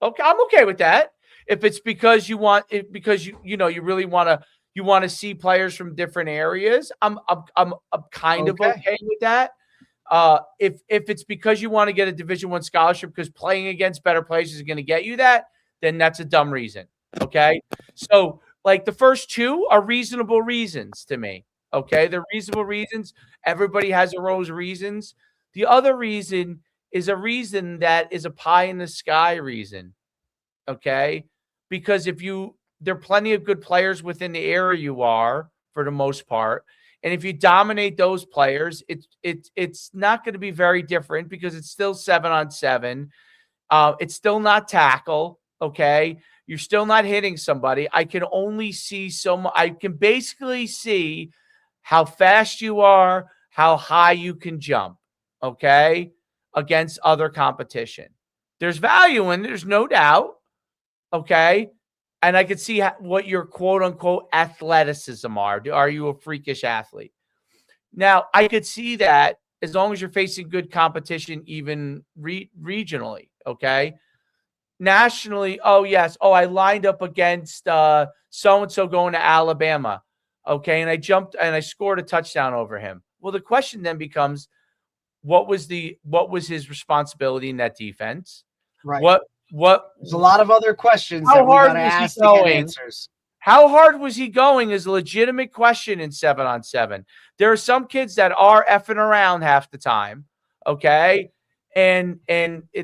okay, I'm okay with that. If it's because you want it, because you know, you really want to see players from different areas, I'm kind of okay with that. If it's because you want to get a Division I scholarship because playing against better players is going to get you that, then that's a dumb reason. Okay, so like the first two are reasonable reasons to me. Okay, they're reasonable reasons. Everybody has their own reasons. The other reason is a reason that is a pie in the sky reason. Okay, because there are plenty of good players within the area you are for the most part. And if you dominate those players, it's not going to be very different because it's still 7-on-7. It's still not tackle. Okay. You're still not hitting somebody. I can only see I can basically see how fast you are, how high you can jump. Okay. Against other competition. There's value in it, there's no doubt. Okay. And I could see what your quote unquote athleticism are. Are you a freakish athlete? Now, I could see that as long as you're facing good competition, even regionally. Okay. Nationally, oh, yes. Oh, I lined up against so-and-so going to Alabama. Okay. And I jumped and I scored a touchdown over him. Well, the question then becomes, what was his responsibility in that defense? Right. There's a lot of other questions that we got to ask to get answers. How hard was he going is a legitimate question in 7-on-7. There are some kids that are effing around half the time. Okay. And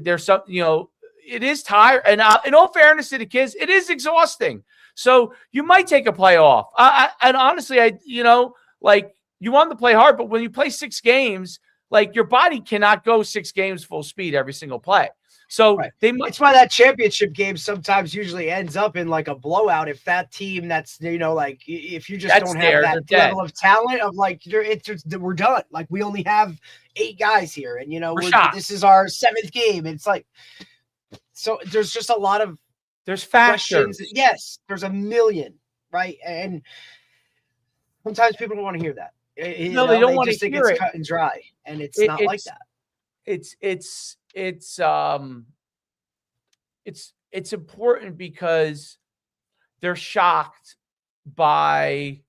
there's some, you know, it is tired. And in all fairness to the kids, it is exhausting. So you might take a play off. And honestly, you know, like you want to play hard, but when you play 6 games, like your body cannot go 6 games full speed every single play. So right. It's why that championship game sometimes usually ends up in like a blowout. If that team that's, you know, like if you just don't have that level of talent of like, we're done. Like we only have 8 guys here and, you know, this is our 7th game. It's like, so there's just a lot of questions. Yes. There's a million. Right. And sometimes people don't want to hear that. No, they don't want to hear it. Cut and dry. And it's not like that. It's important because they're shocked they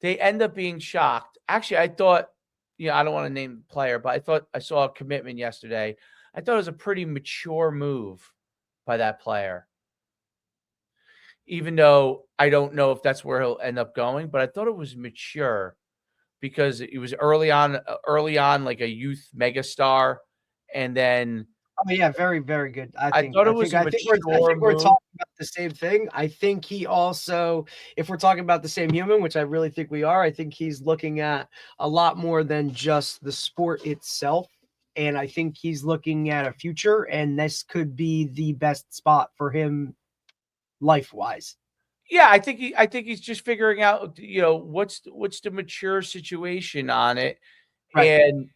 end up being shocked. Actually, I thought, you know, I don't want to name the player, but I thought I saw a commitment yesterday. I thought it was a pretty mature move by that player. Even though I don't know if that's where he'll end up going, but I thought it was mature because it was early on like a youth megastar. And then, oh yeah, very, very good. I think we're talking about the same thing. I think he also, if we're talking about the same human, which I really think we are, I think he's looking at a lot more than just the sport itself. And I think he's looking at a future, and this could be the best spot for him life-wise. Yeah, I think he's just figuring out, you know, what's the mature situation on it. Right. And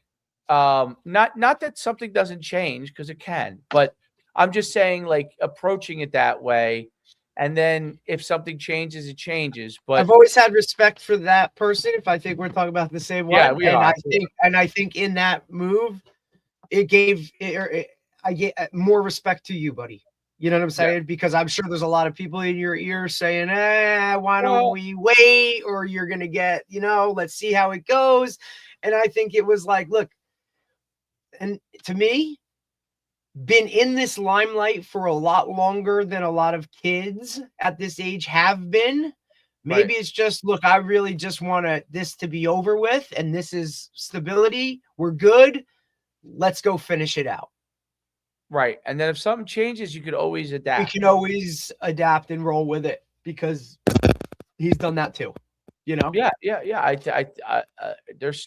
not that something doesn't change, because it can, but I'm just saying, like, approaching it that way, and then if something changes, it changes. But I've always had respect for that person. If I think we're talking about the same one, I think in that move, I get more respect to you, buddy. You know what I'm saying? Yeah. Because I'm sure there's a lot of people in your ear saying, why don't we wait? Or you're going to get, you know, let's see how it goes. And I think it was like, look, and to me, been in this limelight for a lot longer than a lot of kids at this age have been. Maybe It's just, look, I really just want this to be over with, and this is stability. We're good. Let's go finish it out. Right. And then if something changes, you could always adapt. We can always adapt and roll with it, because he's done that too. You know, Yeah.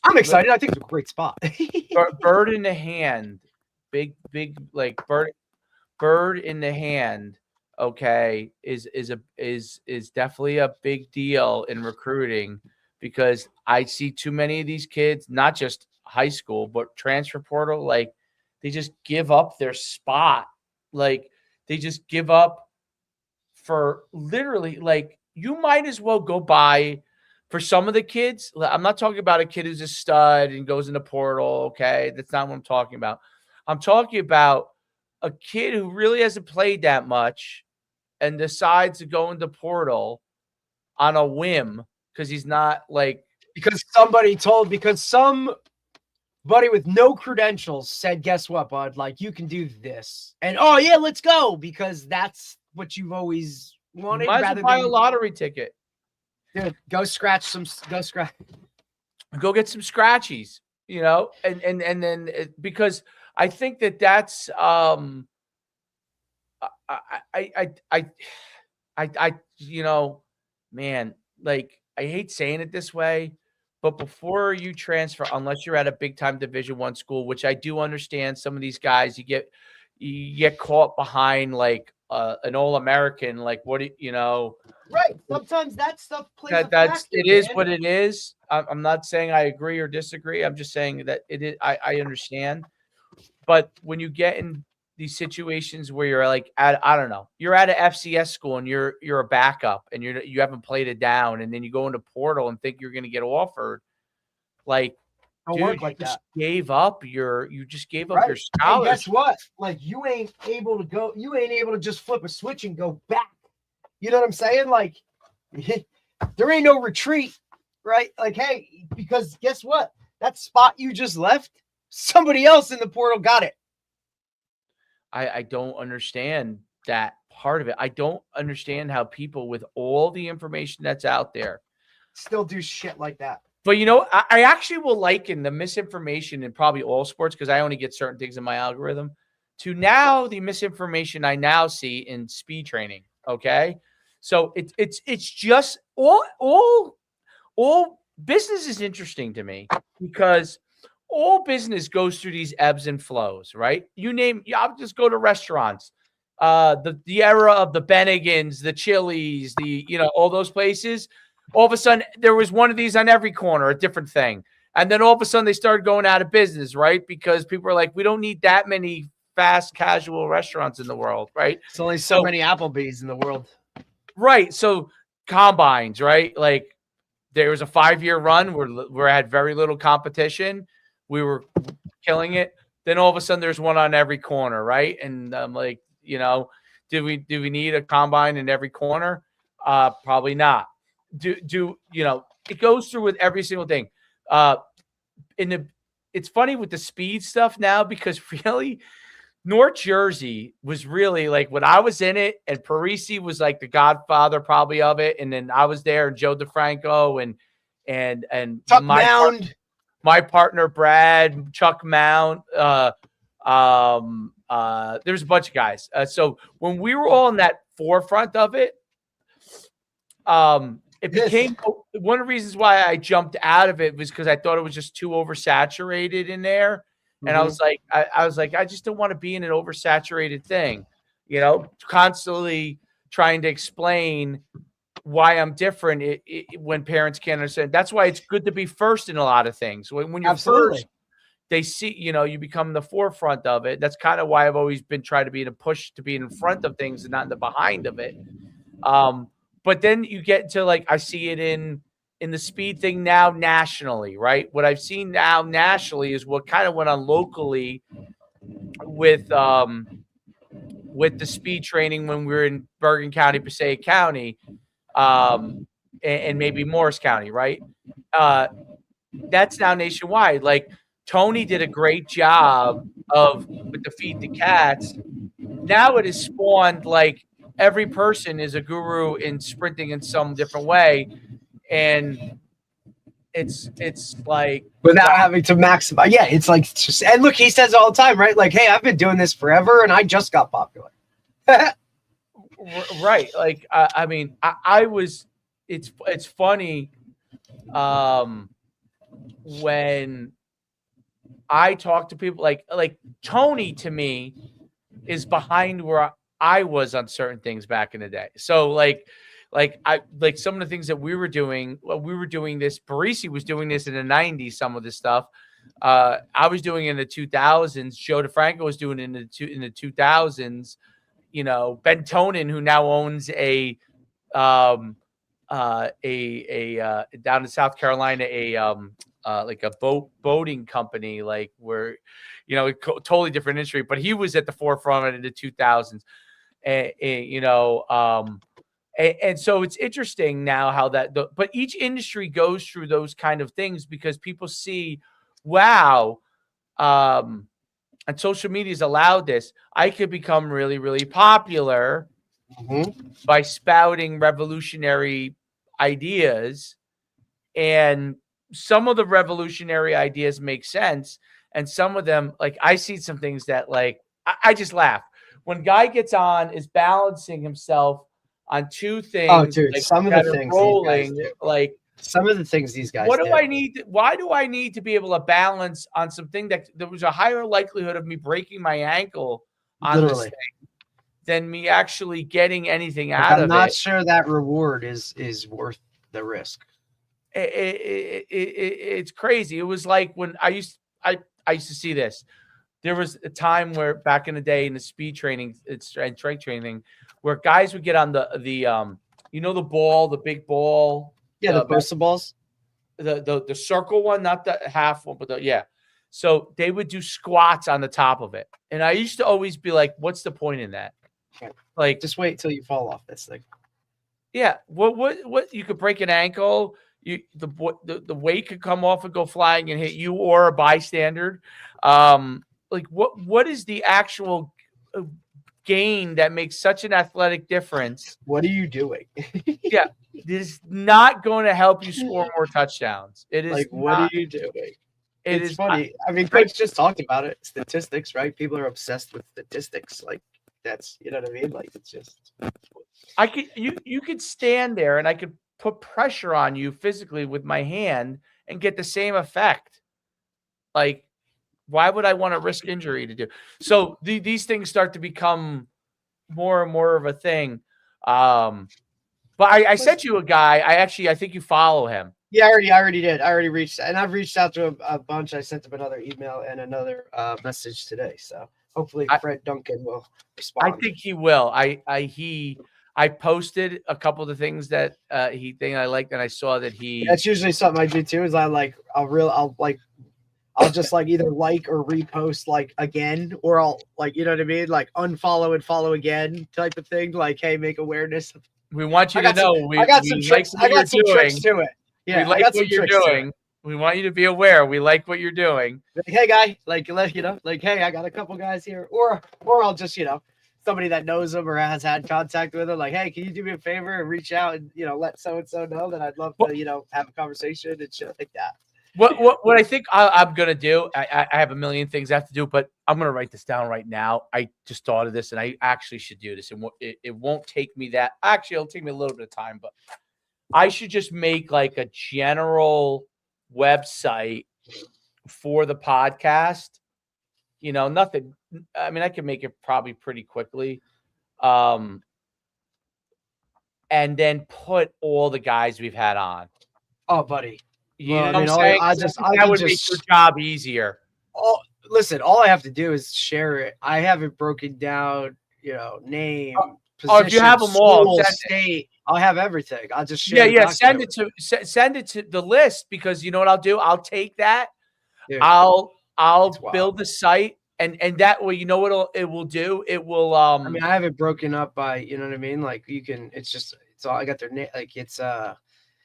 I'm excited. I think it's a great spot. bird in the hand, big like bird in the hand. Okay, is definitely a big deal in recruiting because I see too many of these kids, not just high school, but transfer portal, like they just give up their spot. Like they just give up for literally, like you might as well go buy for some of the kids. I'm not talking about a kid who's a stud and goes in the portal. Okay. That's not what I'm talking about. I'm talking about a kid who really hasn't played that much and decides to go into portal on a whim because he's not like because somebody with no credentials said, guess what, bud? Like, you can do this. And, oh, yeah, let's go. Because that's what you've always wanted. Might as well buy a lottery ticket. Dude, go scratch. Go get some scratchies, you know? And then because I think that's I you know, man, like I hate saying it this way, but before you transfer, unless you're at a big time Division I school, which I do understand, some of these guys you get caught behind like an All-American, like what you know. Right. Sometimes that stuff plays a That's factor, it is man. what it is. I'm not saying I agree or disagree. I'm just saying that it is. I understand, but when you get in these situations where you're like I don't know, you're at an FCS school and you're a backup and you haven't played it down, and then you go into portal and think you're going to get offered, like Don't dude, work like that. You just gave up your And scholarship. guess what? Like you ain't able to just flip a switch and go back. You know what I'm saying? Like there ain't no retreat, right? Like, hey, because guess what? That spot you just left, somebody else in the portal got it. I don't understand that part of it. I don't understand how people with all the information that's out there still do shit like that. But, you know, I actually will liken the misinformation in probably all sports, because I only get certain things in my algorithm, to now the misinformation I now see in speed training. Okay. So it's just all business is interesting to me because all business goes through these ebbs and flows, right? I'll just go to restaurants, the era of the Bennigans, the Chili's, all those places. All of a sudden, there was one of these on every corner, a different thing. And then all of a sudden, they started going out of business, right? Because people are like, we don't need that many fast casual restaurants in the world, right? It's only so many Applebee's in the world. Right. So combines, right? Like there was a 5-year run where I had very little competition. We were killing it. Then all of a sudden, there's one on every corner, right? And I'm like, do we need a combine in every corner? Probably not. It goes through with every single thing. It's funny with the speed stuff now because really North Jersey was really like when I was in it, and Parisi was like the godfather probably of it, and then I was there, and Joe DeFranco and Chuck Mound, my partner Brad, Chuck Mound. There's a bunch of guys. So when we were all in that forefront of it, it became one of the reasons why I jumped out of it was because I thought it was just too oversaturated in there. And I was like, I just don't want to be in an oversaturated thing, constantly trying to explain why I'm different when parents can't understand. That's why it's good to be first in a lot of things. When you're first, they see, you become the forefront of it. That's kind of why I've always been trying to be in a push to be in front of things and not in the behind of it. But then you get to I see it in the speed thing now nationally, right? What I've seen now nationally is what kind of went on locally with the speed training when we were in Bergen County, Passaic County, and maybe Morris County, right? That's now nationwide. Like Tony did a great job with the Feed the Cats. Now it has spawned every person is a guru in sprinting in some different way. And it's like without having to maximize. Yeah, it's like, and look, he says all the time, right? Like, hey, I've been doing this forever and I just got popular. Right. Like, I mean, I was, it's funny when I talk to people like Tony, to me, is behind where I was on certain things back in the day. So like some of the things that we were doing. Well, we were doing this. Parisi was doing this in the '90s. Some of this stuff. I was doing it in the 2000s. Joe DeFranco was doing it in the 2000s. You know, Ben Tonin, who now owns a down in South Carolina, like a boating company, like where, you know, totally different industry, but he was at the forefront of it in the 2000s. And you know, and so it's interesting now how but each industry goes through those kind of things because people see, wow, and social media has allowed this. I could become really, really popular by spouting revolutionary ideas, and some of the revolutionary ideas make sense, and some of them, like I see some things that like I just laugh when guy gets on, is balancing himself on two things. Oh, dude, like, some of that the are things rolling, these guys do. like Some of the things these guys what do do. I need? Why do I need to be able to balance on something that there was a higher likelihood of me breaking my ankle on this Literally. thing than me actually getting anything Like, out I'm of not it? sure that reward is worth the risk. It's crazy. It was like when I used to see this. There was a time where back in the day in the speed training, strength training, where guys would get on the you know, the ball, the big ball, Yeah, the Bosa balls. the circle one, not the half one, but yeah. So they would do squats on the top of it, and I used to always be like, "What's the point in that?" Like, just wait till you fall off this thing. Yeah, what? You could break an ankle. The weight could come off and go flying and hit you or a bystander. Like what is the actual gain that makes such an athletic difference? What are you doing? Yeah, this is not going to help you score more touchdowns. It is like, what are you doing? It's funny. I mean, Coach just talked about it. Statistics, right? People are obsessed with statistics. Like, that's, you know what I mean? Like, it's just. You could stand there and I could put pressure on you physically with my hand and get the same effect. Like, why would I want to risk injury to do? So these things start to become more and more of a thing. But I sent you a guy. I think you follow him. Yeah, I already did. I already reached, and I've reached out to a bunch. I sent him another email and another message today. So hopefully Fred Duncan will respond. I think he will. I posted a couple of the things that he think I liked, and I saw that he. That's usually something I do too. Is I'll just like either like or repost like again, or I'll like, you know what I mean, like unfollow and follow again type of thing. Like, hey, make awareness. We want you to know I got some tricks. I got some tricks to it. Yeah, we like what you're doing. We want you to be aware. We like what you're doing. Like, hey, guy, like, let you know, like, hey, I got a couple guys here, or I'll just, you know, somebody that knows them or has had contact with them, like, hey, can you do me a favor and reach out and, you know, let so and so know that I'd love to, you know, have a conversation and shit like that. What I think I'm gonna do, I have a million things I have to do, but I'm gonna write this down right now. I just thought of this, and I actually should do this, and it won't take me that. Actually, it'll take me a little bit of time, but I should just make like a general website for the podcast. You know, nothing. I mean, I can make it probably pretty quickly, and then put all the guys we've had on. Oh, buddy. You know what I'm saying? That would make your job easier. Listen, all I have to do is share it. I have it broken down, you know, name, position, if you have them all, state, I'll have everything. I'll just share. Yeah. Send it to the list, because you know what I'll do? I'll take that. Dude, I'll build the site, and that way, you know what it will do? It will. I mean, I have it broken up by, you know what I mean? Like, you can. It's all. I got their name. Like, it's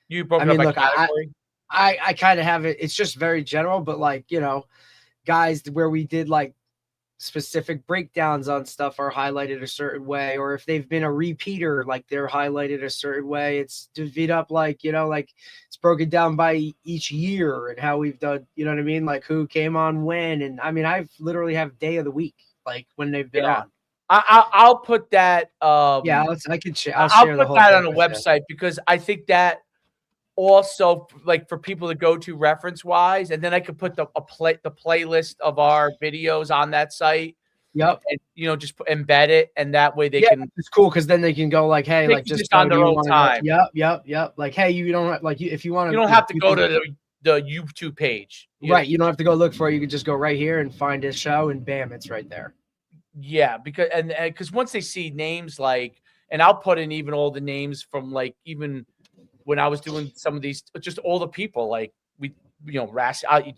You broke up by category. I kind of have it. It's just very general, but like, you know, guys where we did like specific breakdowns on stuff are highlighted a certain way, or if they've been a repeater, like they're highlighted a certain way. It's divvied up, like, you know, like it's broken down by each year and how we've done, you know what I mean? Like who came on when. And I mean, I've literally have day of the week, like when they've been on. I'll put that. Yeah, I can share. I'll put that on a website, because I think that also like for people to go to reference wise, and then I could put the playlist of our videos on that site. Yep. And, you know, just embed it, and that way they Yeah, can. it's cool because then they can go like, hey, They like can just on go, do their you own wanna time. Yep. Like, hey, you don't like if you want to. You don't have to go to the YouTube page. Right. You don't have to go look for it. You can just go right here and find a show, and bam, it's right there. Yeah, because once they see names like, and I'll put in even all the names from like even when I was doing some of these, just all the people like we, you know,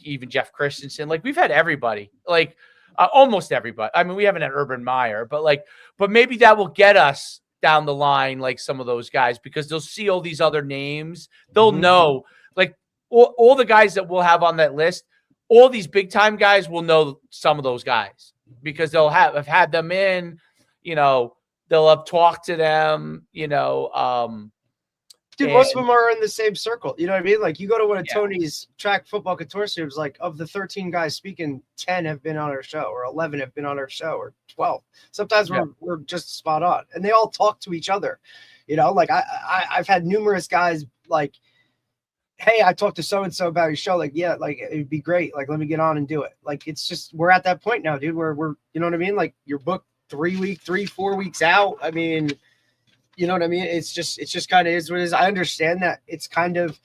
even Jeff Christensen, like we've had everybody, like almost everybody. I mean, we haven't had Urban Meyer, but maybe that will get us down the line, like some of those guys, because they'll see all these other names. They'll know, like all the guys that we'll have on that list, all these big time guys will know some of those guys because they'll have had them in, you know, they'll have talked to them, you know, Dude, most of them are in the same circle. You know what I mean? Like you go to one of Yeah. Tony's track football consortiums, like of the 13 guys speaking, 10 have been on our show, or 11 have been on our show, or 12. Sometimes we're just spot on, and they all talk to each other. You know, like I've had numerous guys like, hey, I talked to so and so about your show. Like, yeah, like it'd be great. Like, let me get on and do it. Like, it's just we're at that point now, dude. Where we're, you know what I mean? Like, you're booked 4 weeks out. I mean, you know what I mean? It's just kind of is what it is. I understand that it's kind of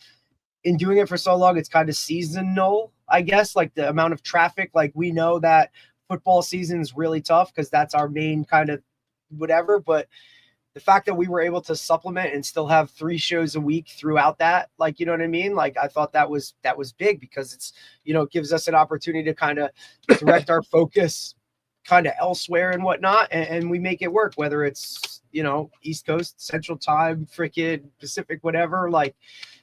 in doing it for so long, it's kind of seasonal, I guess. Like the amount of traffic. Like we know that football season is really tough because that's our main kind of whatever. But the fact that we were able to supplement and still have 3 shows a week throughout that, like, you know what I mean? Like, I thought that was big because it's, you know, it gives us an opportunity to kind of direct our focus kind of elsewhere and whatnot. And we make it work, whether it's, you know, East Coast, Central Time, freaking Pacific, whatever. Like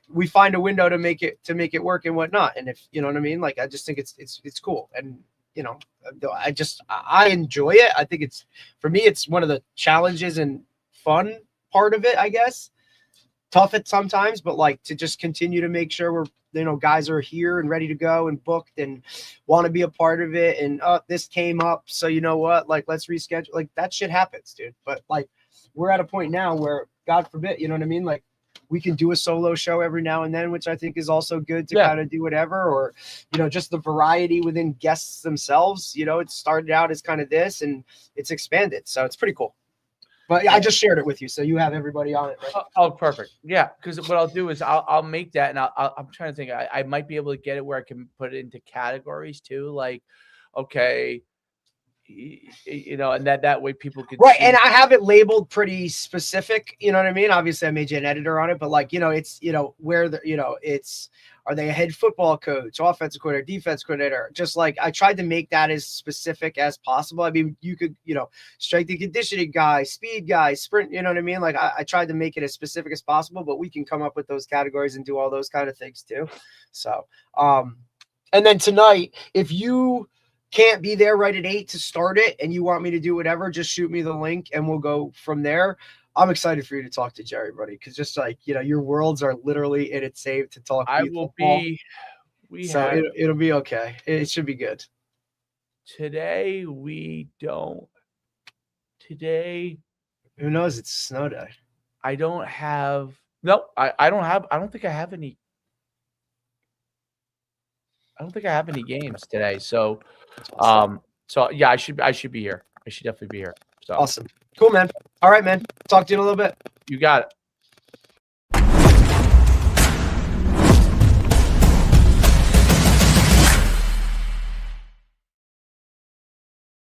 we find a window to make it work and whatnot. And if, you know what I mean? Like, I just think it's cool. And, you know, I enjoy it. I think for me, it's one of the challenges and fun part of it, I guess. Tough at sometimes, but like to just continue to make sure we're, you know, guys are here and ready to go and booked and want to be a part of it. And this came up, so you know what, like let's reschedule. Like that shit happens, dude. But like we're at a point now where, God forbid, you know what I mean, like we can do a solo show every now and then, which I think is also good to kind of do whatever, or, you know, just the variety within guests themselves. You know, it started out as kind of this and it's expanded, so it's pretty cool. But yeah, I just shared it with you, so you have everybody on it. Right? Oh, perfect. Yeah, because what I'll do is I'll make that, and I'm trying to think. I might be able to get it where I can put it into categories too. Like, okay, you know, and that way people can right. see. And I have it labeled pretty specific. You know what I mean? Obviously, I made you an editor on it, but like, you know, it's, you know, where the, you know, it's, are they a head football coach, offensive coordinator, defense coordinator? Just like I tried to make that as specific as possible. I mean, you could, you know, strength and conditioning guy, speed guy, sprint, you know what I mean? Like I tried to make it as specific as possible, but we can come up with those categories and do all those kind of things too. So, and then tonight, if you can't be there right at 8 to start it and you want me to do whatever, just shoot me the link and we'll go from there. I'm excited for you to talk to Jerry, buddy, because just like, you know, your worlds are literally in it saved to talk. I will be. It'll be okay. It should be good. Today we don't. Today, who knows? It's a snow day. I don't have. No, I don't have. I don't think I have any. I don't think I have any games today. So, so yeah, I should be here. I should definitely be here. So awesome. Cool, man. All right, man. Talk to you in a little bit. You got it.